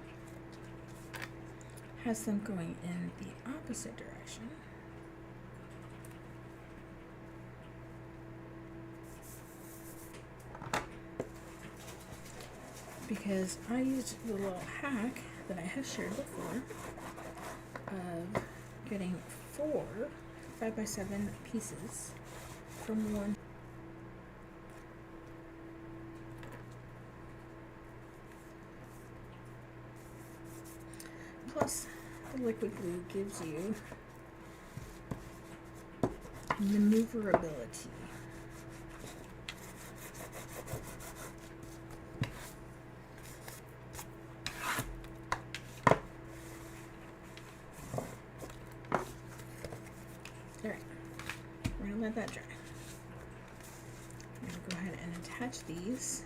has them going in the opposite direction. Because I used the little hack that I have shared before of getting 4 5x7 pieces from one. Plus, the liquid glue gives you maneuverability. Alright, we're going to let that dry. I'm going to go ahead and attach these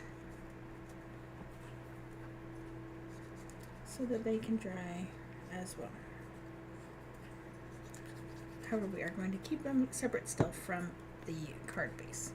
so that they can dry as well. However, we are going to keep them separate still from the card base.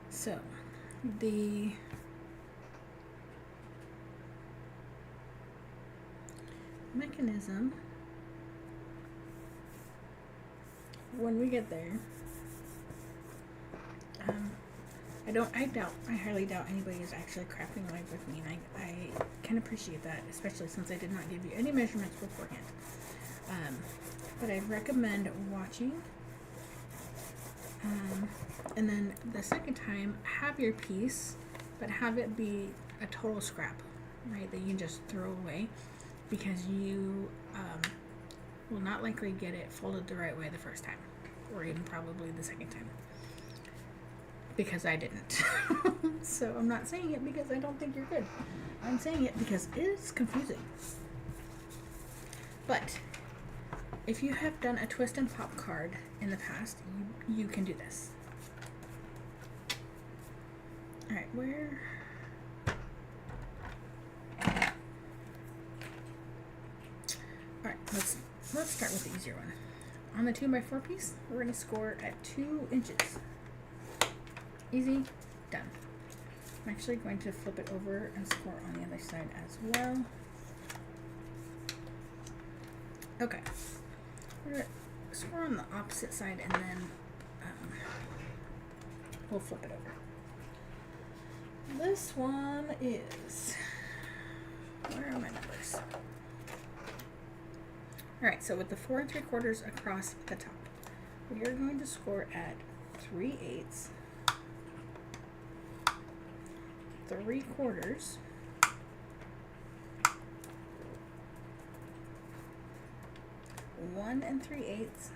So, the mechanism, when we get there, I highly doubt anybody is actually crafting live with me, and I can appreciate that, especially since I did not give you any measurements beforehand. But I recommend watching. And then the second time, have your piece, but have it be a total scrap, right, that you can just throw away, because you will not likely get it folded the right way the first time, or even probably the second time, because I didn't. So I'm not saying it because I don't think you're good. I'm saying it because it is confusing. But if you have done a twist and pop card in the past, you can do this. All right, where? All right, let's start with the easier one. On the 2x4 piece, we're going to score at 2 inches. Easy, done. I'm actually going to flip it over and score on the other side as well. Okay, we're going to score on the opposite side, and then we'll flip it over. This one is, where are my numbers? Alright, so with the 4 3/4 across the top, we are going to score at 3/8, 3/4, 1 3/8,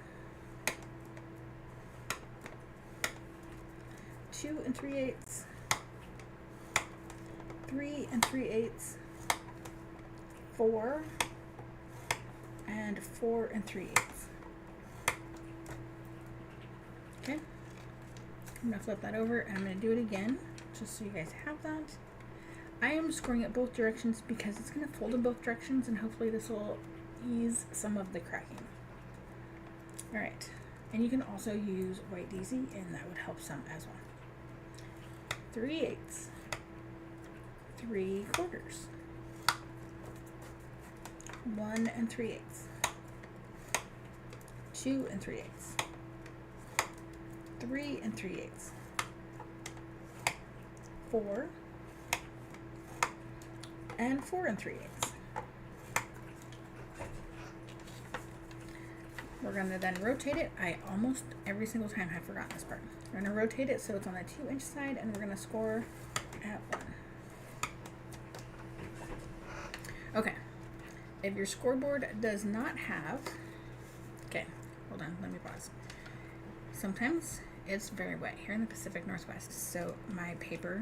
2 3/8, 3 3/8, 4, and 4 3/8. Okay, I'm gonna flip that over and I'm gonna do it again, just so you guys have that. I am scoring it both directions because it's gonna fold in both directions, and hopefully this will ease some of the cracking. All right, and you can also use white daisy, and that would help some as well. 3/8, 3/4, 1 3/8, 2 3/8, 3 3/8, 4 and 4 3/8. We're going to then rotate it. I almost every single time have forgotten this part. We're going to rotate it so it's on the 2-inch side, and we're going to score at 1. Okay. If your scoreboard does not have, okay, hold on, let me pause. Sometimes it's very wet here in the Pacific Northwest, so my paper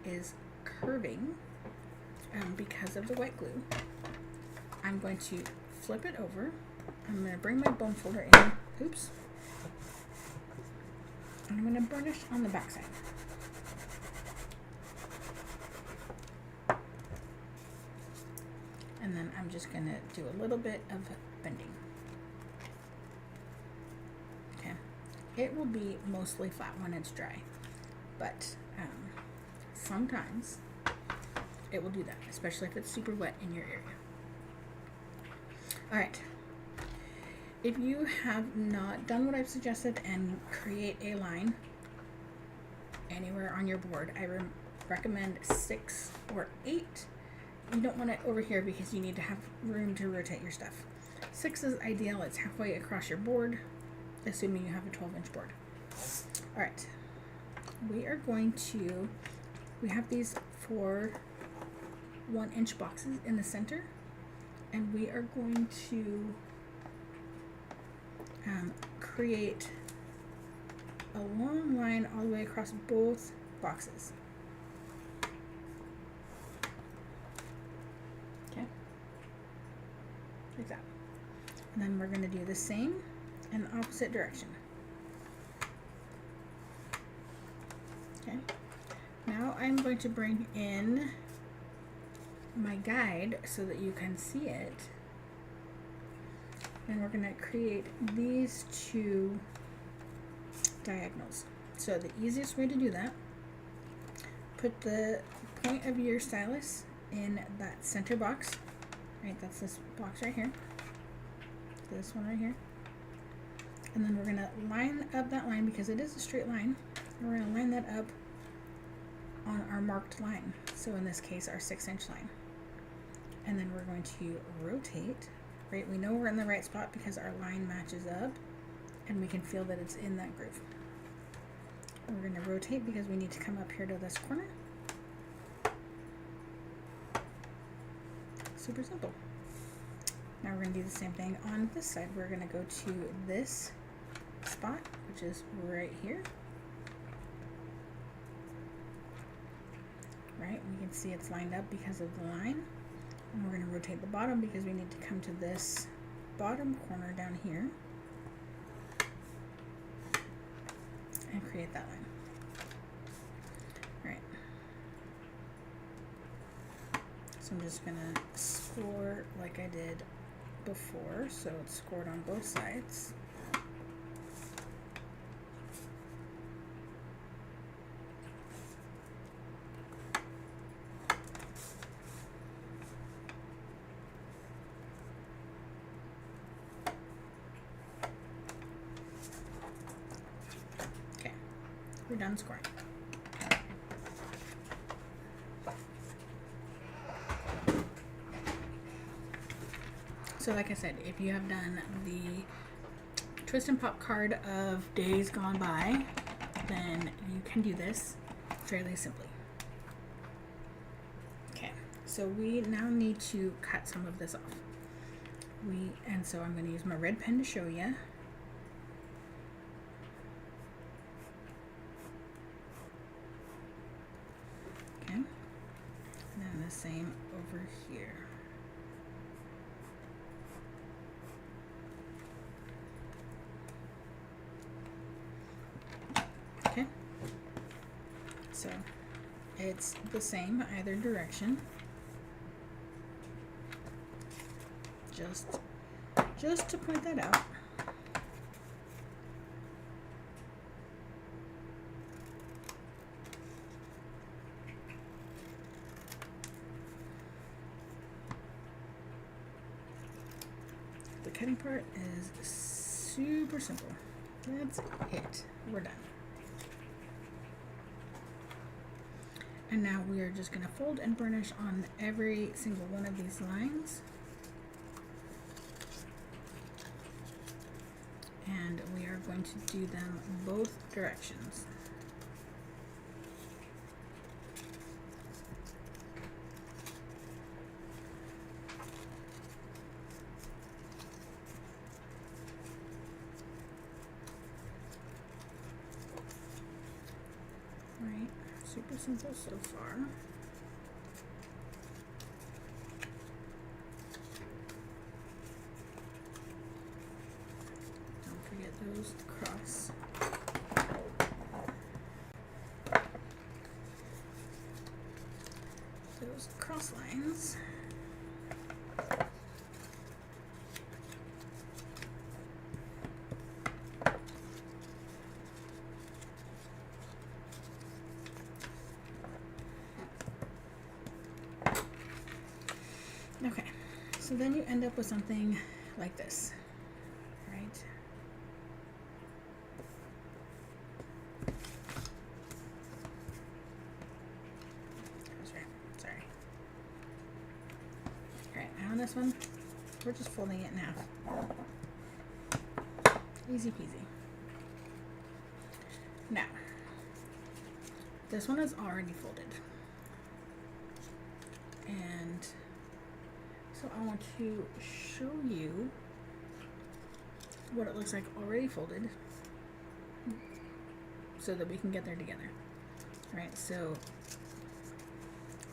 is curving because of the wet glue. I'm going to flip it over. I'm going to bring my bone folder in. Oops. And I'm going to burnish on the back side. And then I'm just going to do a little bit of bending. Okay. It will be mostly flat when it's dry, but sometimes it will do that, especially if it's super wet in your area. All right. If you have not done what I've suggested and create a line anywhere on your board, I recommend 6 or 8. You don't want it over here because you need to have room to rotate your stuff. 6 is ideal. It's halfway across your board, assuming you have a 12-inch board. All right. We are going to, we have these 4 1-inch boxes in the center, and we are going to create a long line all the way across both boxes. Okay, like that. And then we're going to do the same in the opposite direction. Okay, now I'm going to bring in my guide so that you can see it. And we're going to create these 2 diagonals. So the easiest way to do that, put the point of your stylus in that center box. Right, that's this box right here. This one right here. And then we're going to line up that line because it is a straight line. We're going to line that up on our marked line. So in this case, our 6-inch line. And then we're going to rotate. Right, we know we're in the right spot because our line matches up and we can feel that it's in that groove. And we're going to rotate because we need to come up here to this corner. Super simple. Now we're going to do the same thing on this side. We're going to go to this spot, which is right here. Right, we can see it's lined up because of the line. And we're going to rotate the bottom because we need to come to this bottom corner down here and create that line. All right. So I'm just going to score like I did before, so it's scored on both sides. We're done scoring. So like I said, if you have done the twist and pop card of days gone by, then you can do this fairly simply. Okay, so we now need to cut some of this off. And so I'm going to use my red pen to show you. Same over here. Okay, So it's the same either direction. Just to point that out. The cutting part is super simple. That's it. We're done. And now we are just going to fold and burnish on every single one of these lines. And we are going to do them both directions. Right, super simple so far. Those cross. Those cross lines. Okay, so then you end up with something like this. This one, we're just folding it in half. Easy peasy. Now, this one is already folded. And so I want to show you what it looks like already folded so that we can get there together. All right, so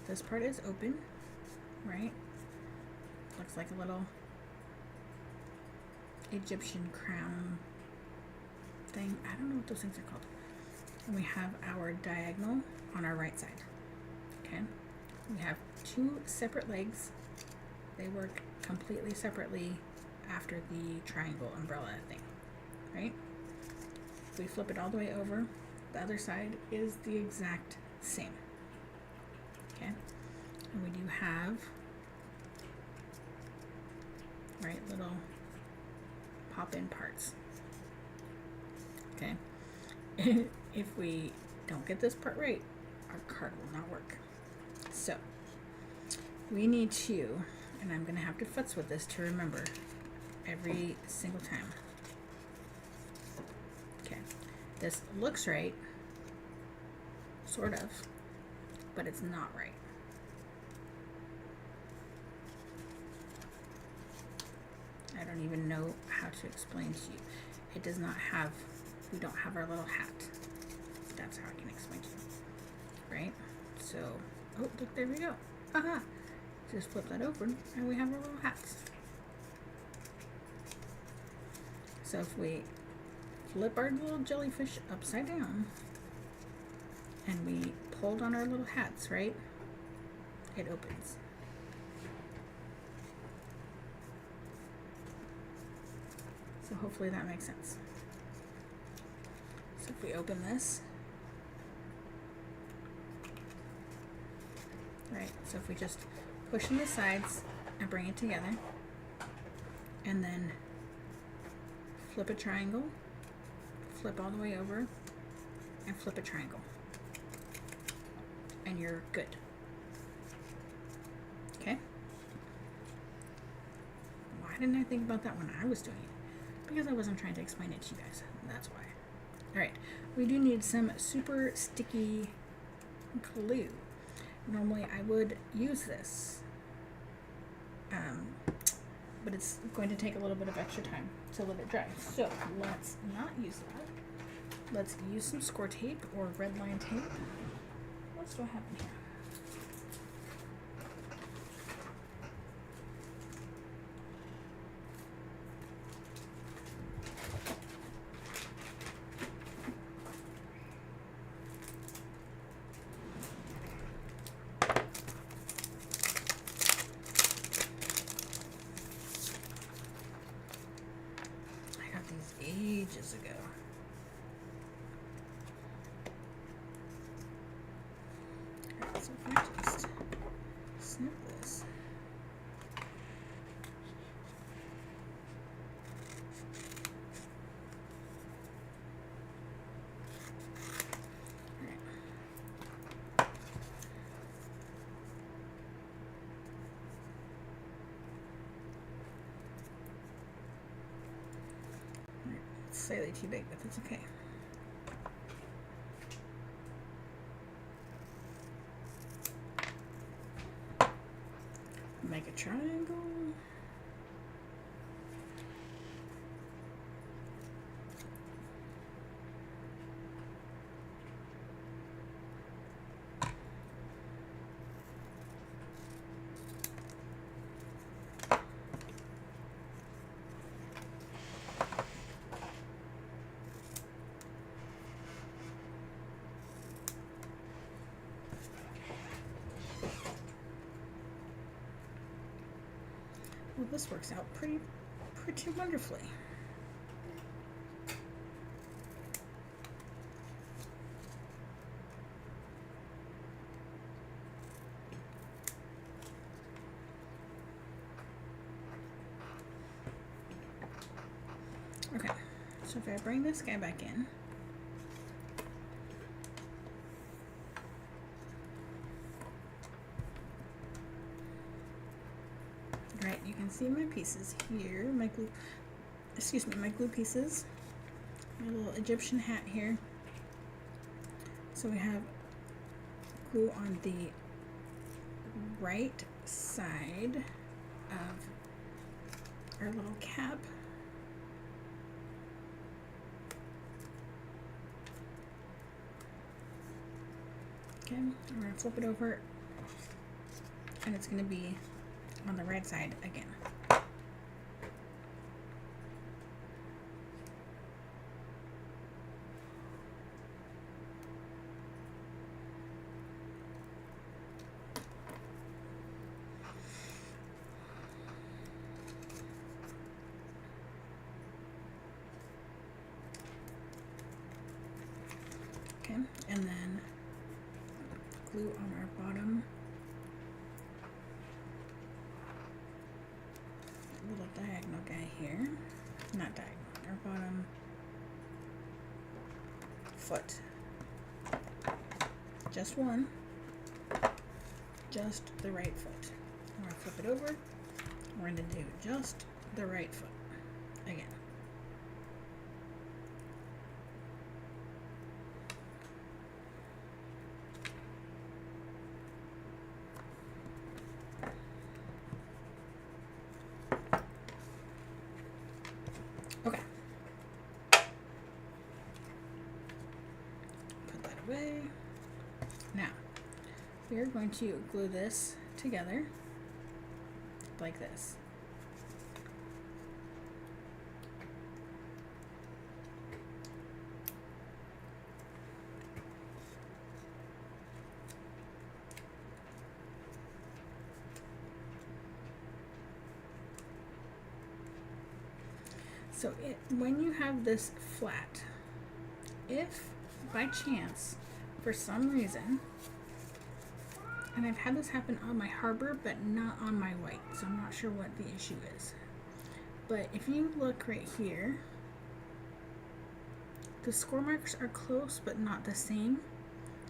this part is open, right? Looks like a little Egyptian crown thing. I don't know what those things are called. And we have our diagonal on our right side. Okay. We have two separate legs. They work completely separately after the triangle umbrella thing. Right? If we flip it all the way over, the other side is the exact same. Okay. And we do have little pop-in parts. Okay. If we don't get this part right, our card will not work. So we need to, and I'm gonna have to futz with this to remember every single time. Okay, this looks right, sort of, but it's not right. I don't even know how to explain to you. It does not have, we don't have our little hat. That's how I can explain to you. Right? So, oh, look, there we go. Aha! Just flip that over and we have our little hats. So if we flip our little jellyfish upside down and we pulled on our little hats, right? It opens. So hopefully that makes sense. So if we open this, right, so if we just push in the sides and bring it together, and then flip a triangle, flip all the way over, and flip a triangle, and you're good. Okay? Why didn't I think about that when I was doing it? Because I wasn't trying to explain it to you guys. That's why. Alright, we do need some super sticky glue. Normally I would use this, but it's going to take a little bit of extra time to let it dry. So let's not use that. Let's use some score tape or red line tape. What do I have in here? ages ago. Alright, so if I just snip this. It's slightly too big, but that's okay. Make a triangle. Well, this works out pretty wonderfully. Okay, so if I bring this guy back in, right, you can see my pieces here, my glue pieces, my little Egyptian hat here. So we have glue on the right side of our little cap. Okay, we're going to flip it over, and it's going to be on the right side again. Okay, and then glue on our bottom little diagonal guy here. Not diagonal, our bottom foot. Just one. Just the right foot. I'm going to flip it over. We're going to do just the right foot again. Okay. Put that away. Now, we are going to glue this together like this. So when you have this flat, if by chance, for some reason, and I've had this happen on my harbor, but not on my white, so I'm not sure what the issue is. But if you look right here, the score marks are close, but not the same.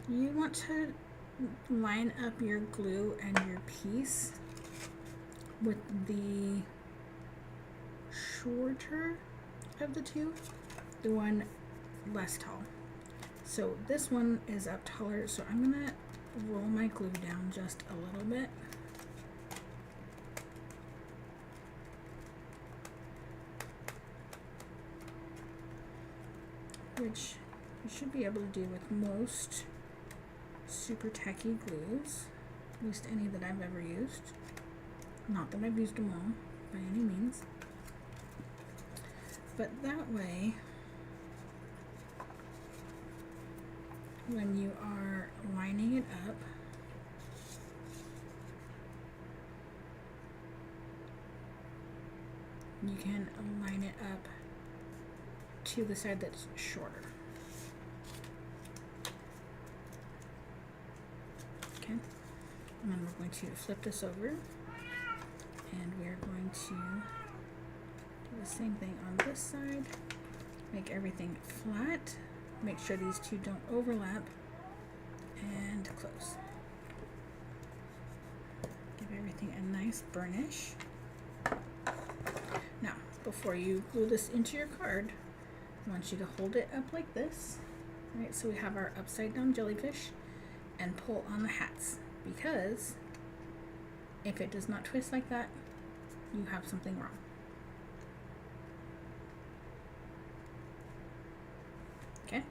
You want to line up your glue and your piece with the shorter of the two, the one less tall. So this one is up taller, so I'm gonna roll my glue down just a little bit. Which you should be able to do with most super tacky glues, at least any that I've ever used. Not that I've used them all by any means. But that way, when you are lining it up, you can line it up to the side that's shorter. Okay, and then we're going to flip this over, and we're going to do the same thing on this side. Make everything flat. Make sure these two don't overlap, and close. Give everything a nice burnish. Now, before you glue this into your card, I want you to hold it up like this. Right, so we have our upside down jellyfish, and pull on the hats, because if it does not twist like that, you have something wrong. Okay,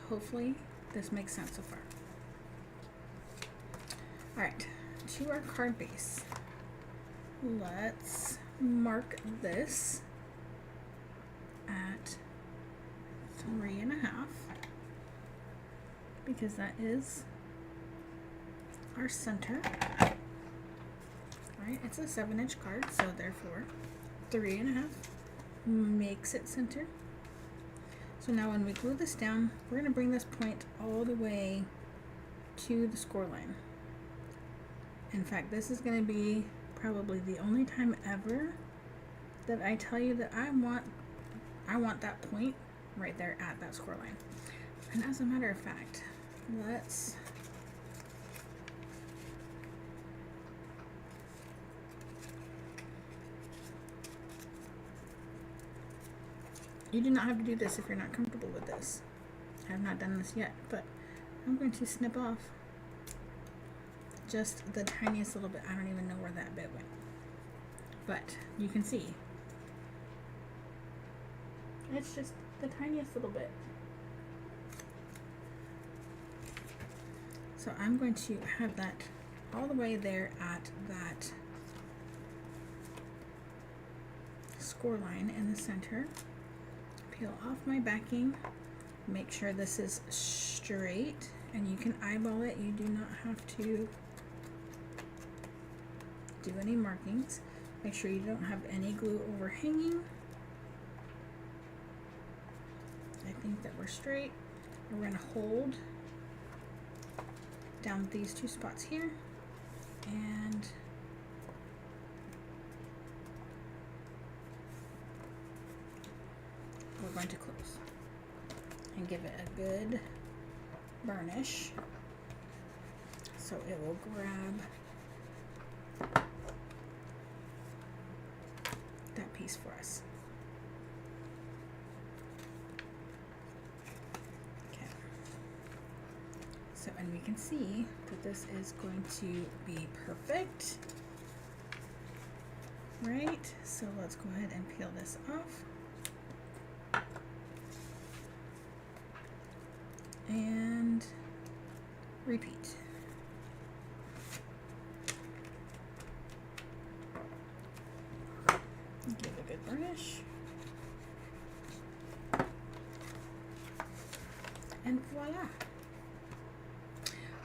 hopefully this makes sense so far. All right, to our card base, let's mark this at 3.5, because that is our center. All right, it's a 7-inch card, so therefore 3.5 makes it center. So now when we glue this down, we're going to bring this point all the way to the score line. In fact, this is going to be probably the only time ever that I tell you that I want that point right there at that score line. And as a matter of fact, let's you do not have to do this if you're not comfortable with this. I have not done this yet, but I'm going to snip off just the tiniest little bit. I don't even know where that bit went, but you can see it's just the tiniest little bit. So I'm going to have that all the way there at that score line in the center. Peel off my backing, make sure this is straight, and you can eyeball it. You do not have to do any markings. Make sure you don't have any glue overhanging. I think that we're straight. We're going to hold down these two spots here, and we're going to close and give it a good burnish so it will grab that piece for us. Okay. So, and we can see that this is going to be perfect. Right? So let's go ahead and peel this off. And repeat. Give a good burnish. And voila.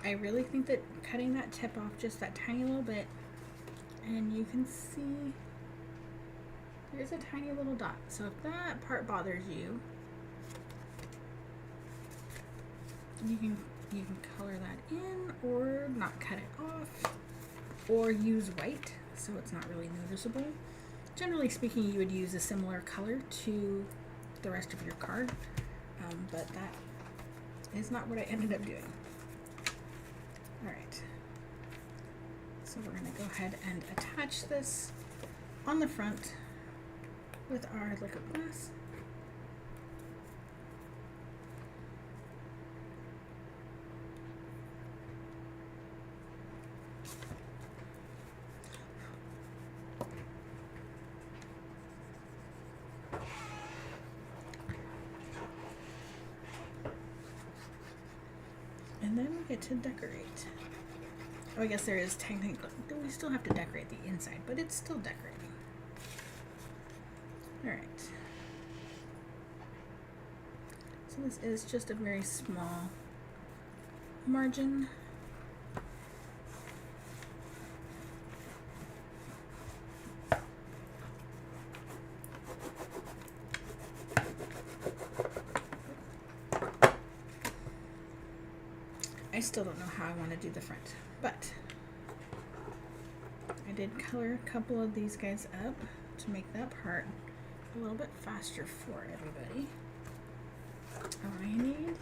I really think that cutting that tip off just that tiny little bit, and you can see there's a tiny little dot. So if that part bothers you, you can color that in, or not cut it off, or use white so it's not really noticeable. Generally speaking, you would use a similar color to the rest of your card, but that is not what I ended up doing. All right, so we're going to go ahead and attach this on the front with our liquid glass. And then we get to decorate. Oh, I guess there is technically, we still have to decorate the inside, but it's still decorating. All right. So this is just a very small margin. I still don't know how I want to do the front, but I did color a couple of these guys up to make that part a little bit faster for everybody. All I need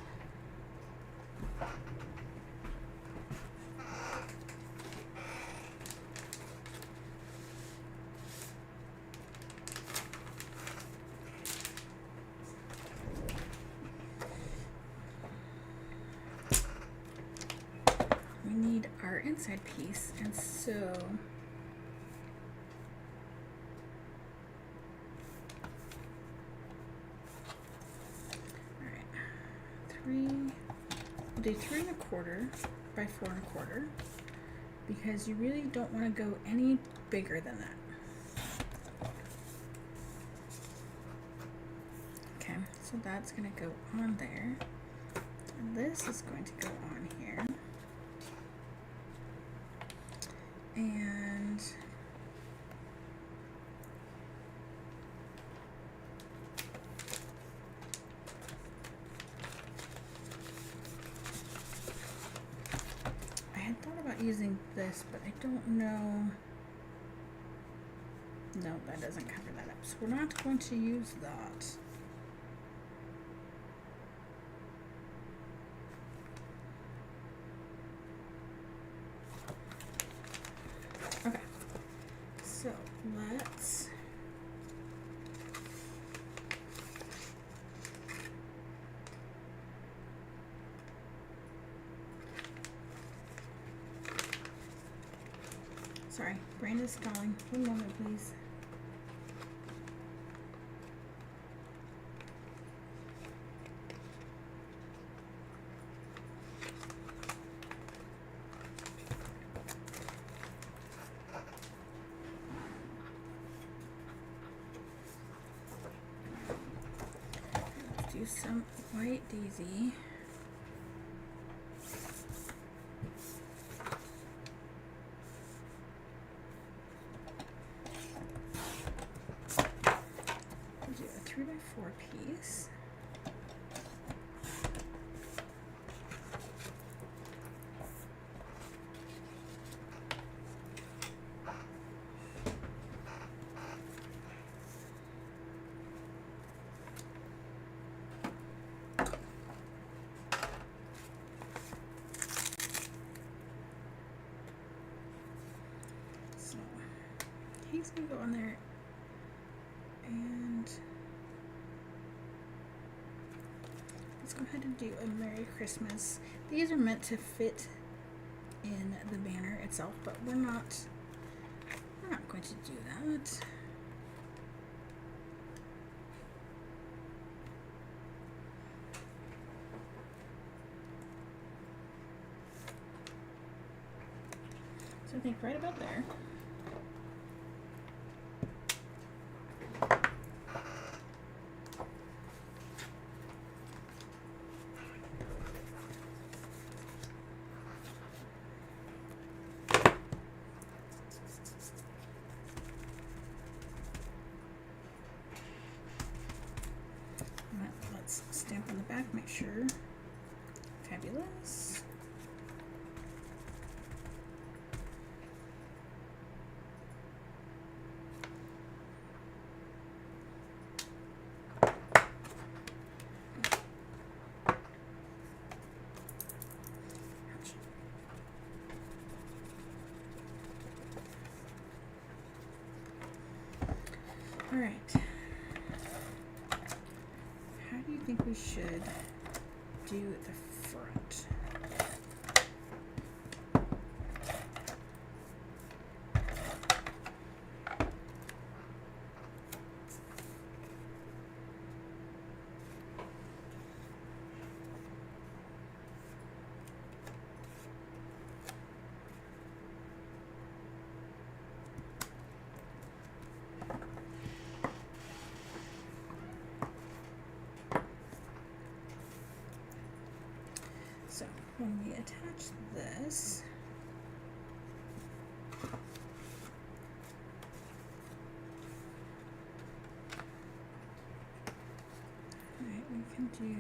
our inside piece, and so all right, we'll do 3 1/4 by 4 1/4 because you really don't want to go any bigger than that. Okay, so that's going to go on there, and this is going to go on here. And I had thought about using this, but I don't know. No, that doesn't cover that up. So we're not going to use that. Okay, so let's sorry, brain is stalling. 1 moment, please. Do some white daisy. We'll do a 3 by 4 piece. He's gonna go on there, and let's go ahead and do a Merry Christmas. These are meant to fit in the banner itself, but we're not going to do that. So I think right about there. Let's stamp on the back, make sure. Fabulous. All right. How do you think we should do the front? So when we attach this, right, we can do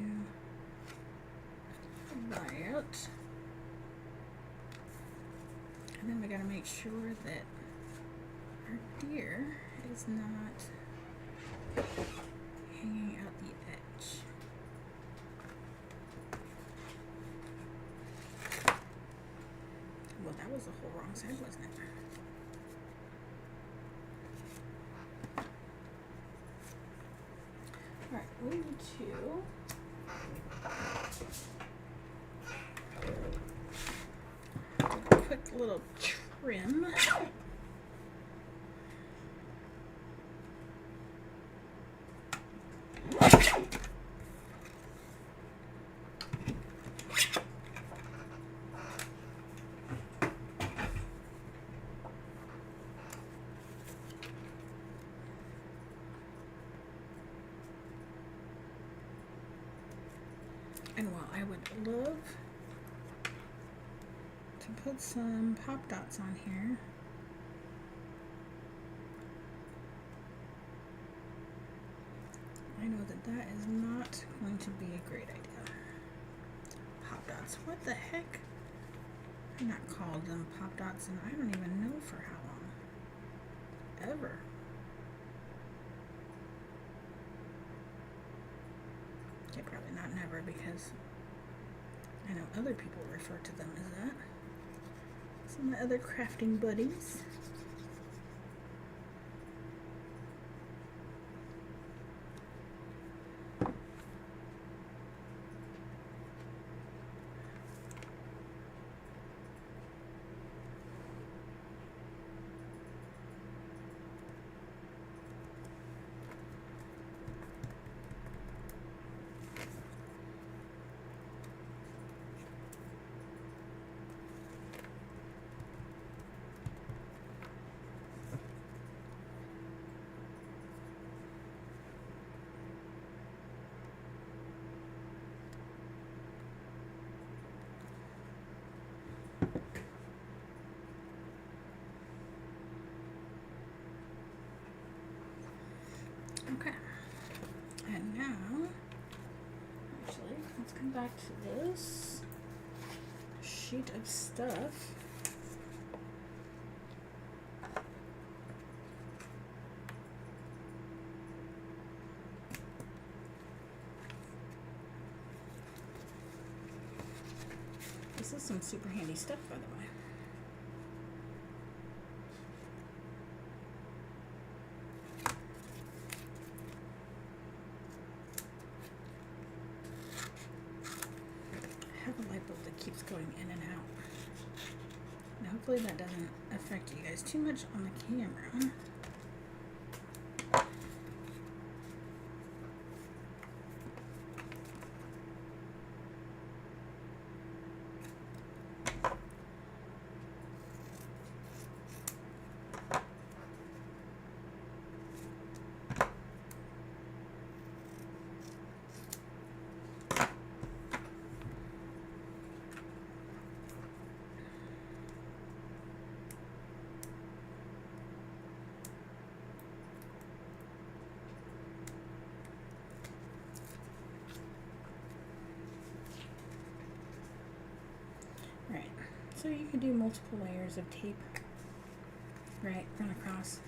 that. And then we gotta make sure that our deer is not hanging out the edge. Well, that was the whole wrong side, wasn't it? Alright, we need to do a quick little trim. And while I would love to put some pop dots on here, I know that that is not going to be a great idea. Pop dots, what the heck? I've not called them pop dots and I don't even know for how long. Ever. Okay, probably not never, because I know other people refer to them as that. Some of my other crafting buddies. Okay, and now, actually, let's come back to this sheet of stuff. This is some super handy stuff, by the way. I have a light bulb that keeps going in and out. Now, hopefully that doesn't affect you guys too much on the camera. Right, so you can do multiple layers of tape, right, run across.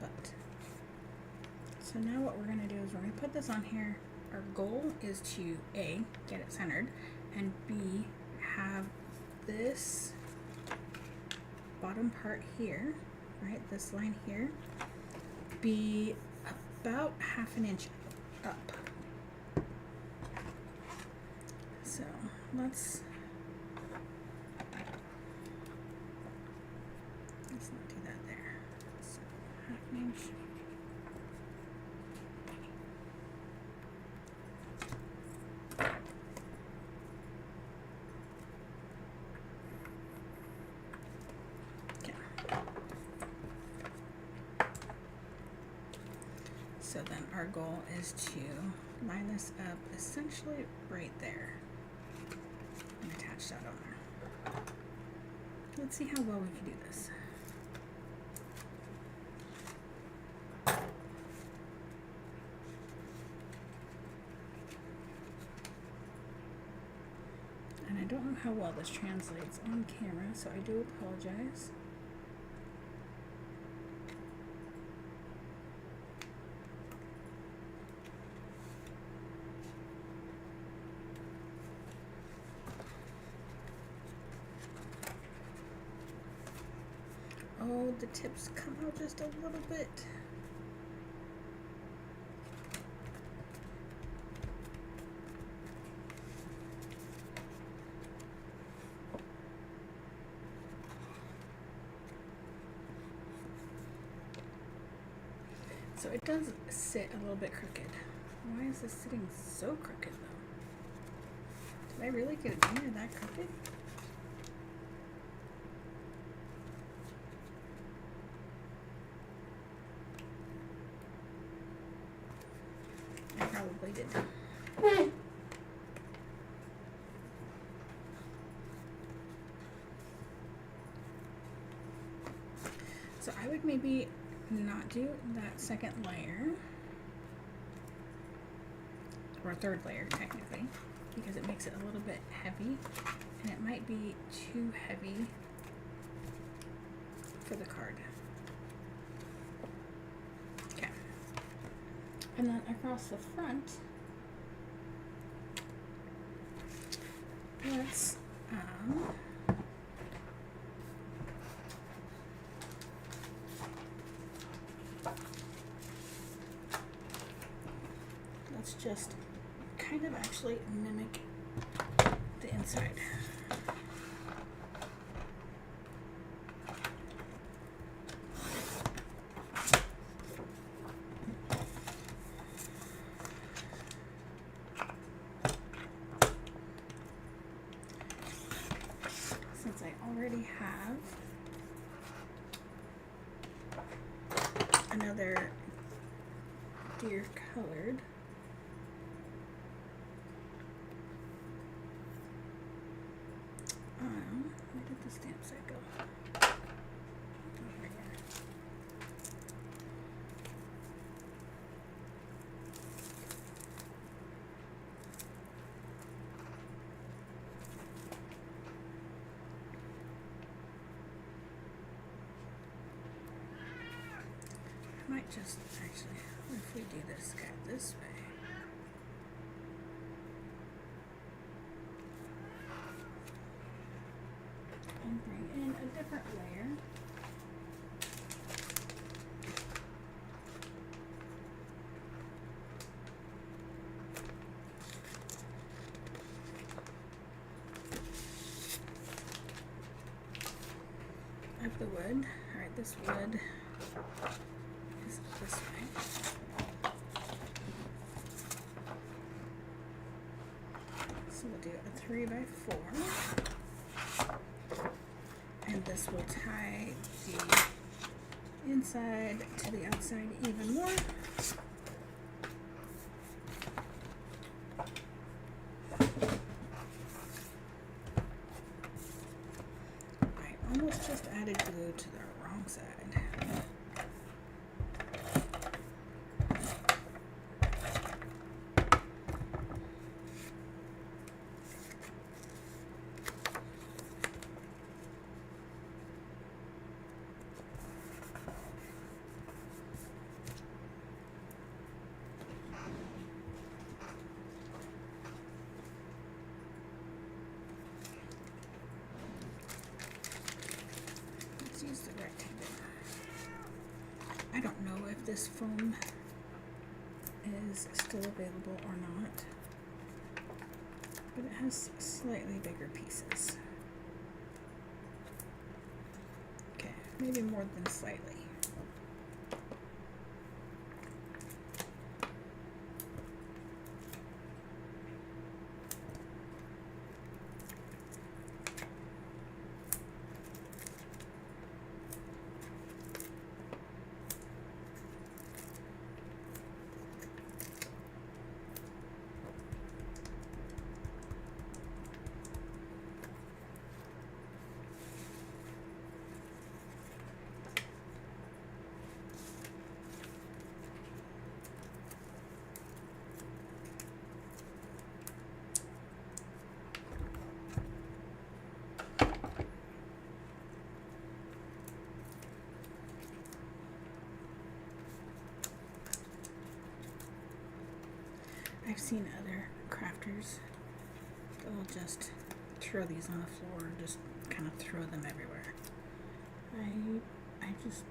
But, so now what we're going to do is when we put this on here, our goal is to A, get it centered, and B, have this bottom part here, right, this line here, be about half an inch up. So let's not do that there. So half an inch. Okay. So then our goal is to line this up essentially right there. And attach that on there. Let's see how well we can do this. don't know how well this translates on camera, so I do apologize. Oh, the tips come out just a little bit. So it does sit a little bit crooked. Why is this sitting so crooked though? Did I really get it in there that crooked? I probably did. So I would maybe not do that second layer, or third layer technically, because it makes it a little bit heavy, and it might be too heavy for the card. Okay. And then across the front, let's just kind of actually mimic the inside. Since I already have another deer colored, where did the stamp set go? Over here. I might just actually, what if we do this guy this way? And bring in a different layer. Of the wood. Alright, this wood is this way. So we'll do a 3x4. And this will tie the inside to the outside even more. I almost just added glue to the wrong side. Use the rectangle. I don't know if this foam is still available or not, but it has slightly bigger pieces. Okay, maybe more than slightly. seen other crafters that will just throw these on the floor, just kind of throw them everywhere. I just,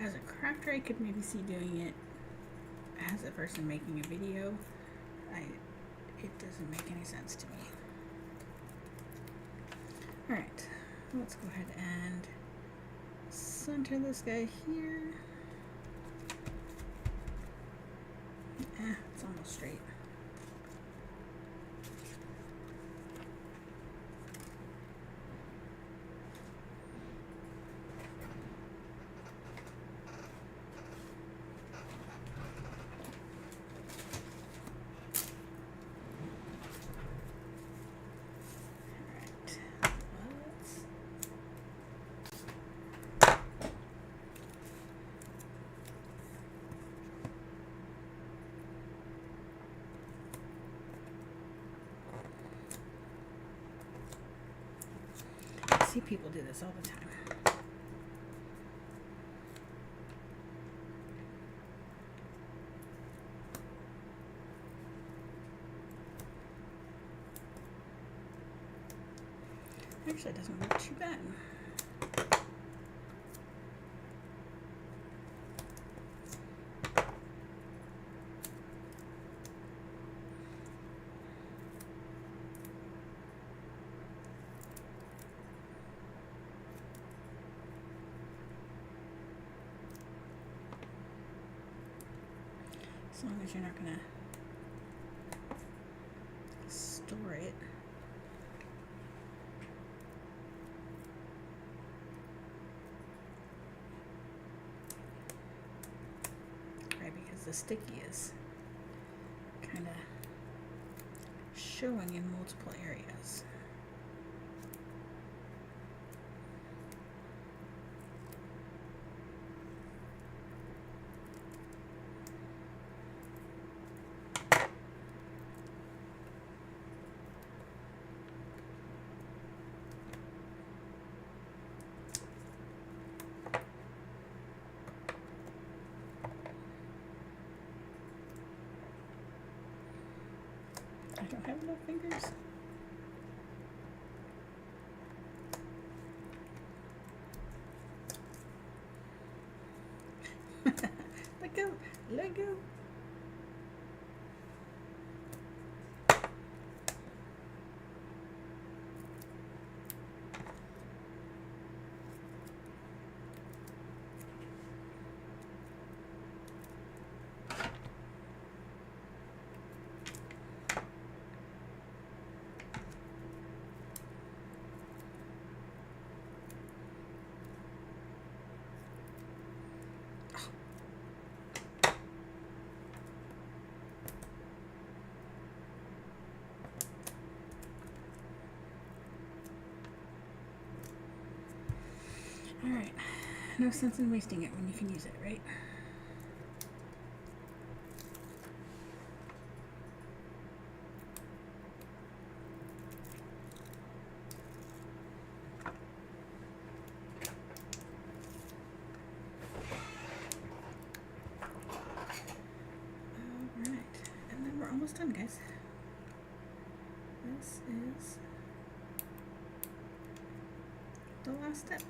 as a crafter, I could maybe see doing it as a person making a video. It doesn't make any sense to me. Alright, let's go ahead and center this guy here. It's almost straight. I see people do this all the time. Actually, it doesn't look too bad. As long as you're not gonna store it. Right, because the sticky is kind of showing in multiple areas. I don't have enough fingers. Let go, let go. Alright, no sense in wasting it when you can use it, right? Alright, and then we're almost done, guys. This is the last step.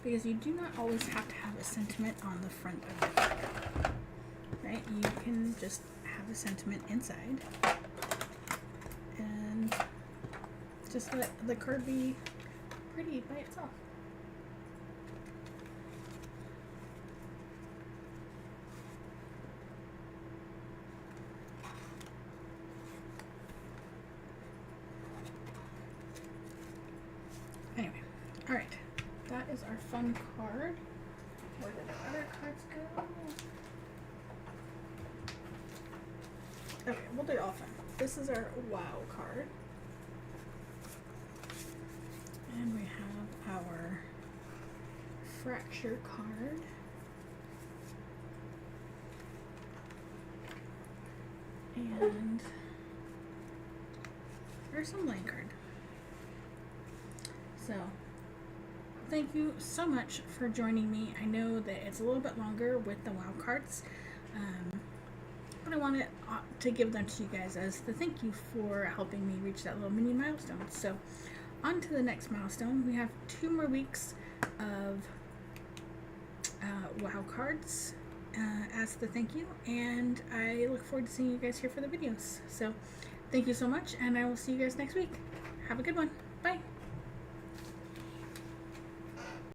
Because you do not always have to have a sentiment on the front of the card, right? You can just have a sentiment inside and just let the card be pretty by itself. Anyway, all right. That is our fun card. Where did our other cards go? Okay, we'll do all fun. This is our wow card. And we have our fracture card. And And there's some blank card. So thank you so much for joining me. I know that it's a little bit longer with the wow cards, but I wanted to give them to you guys as the thank you for helping me reach that little mini milestone. So on to the next milestone. We have 2 more weeks of wow cards as the thank you, and I look forward to seeing you guys here for the videos. So thank you so much, and I will see you guys next week. Have a good one. Bye.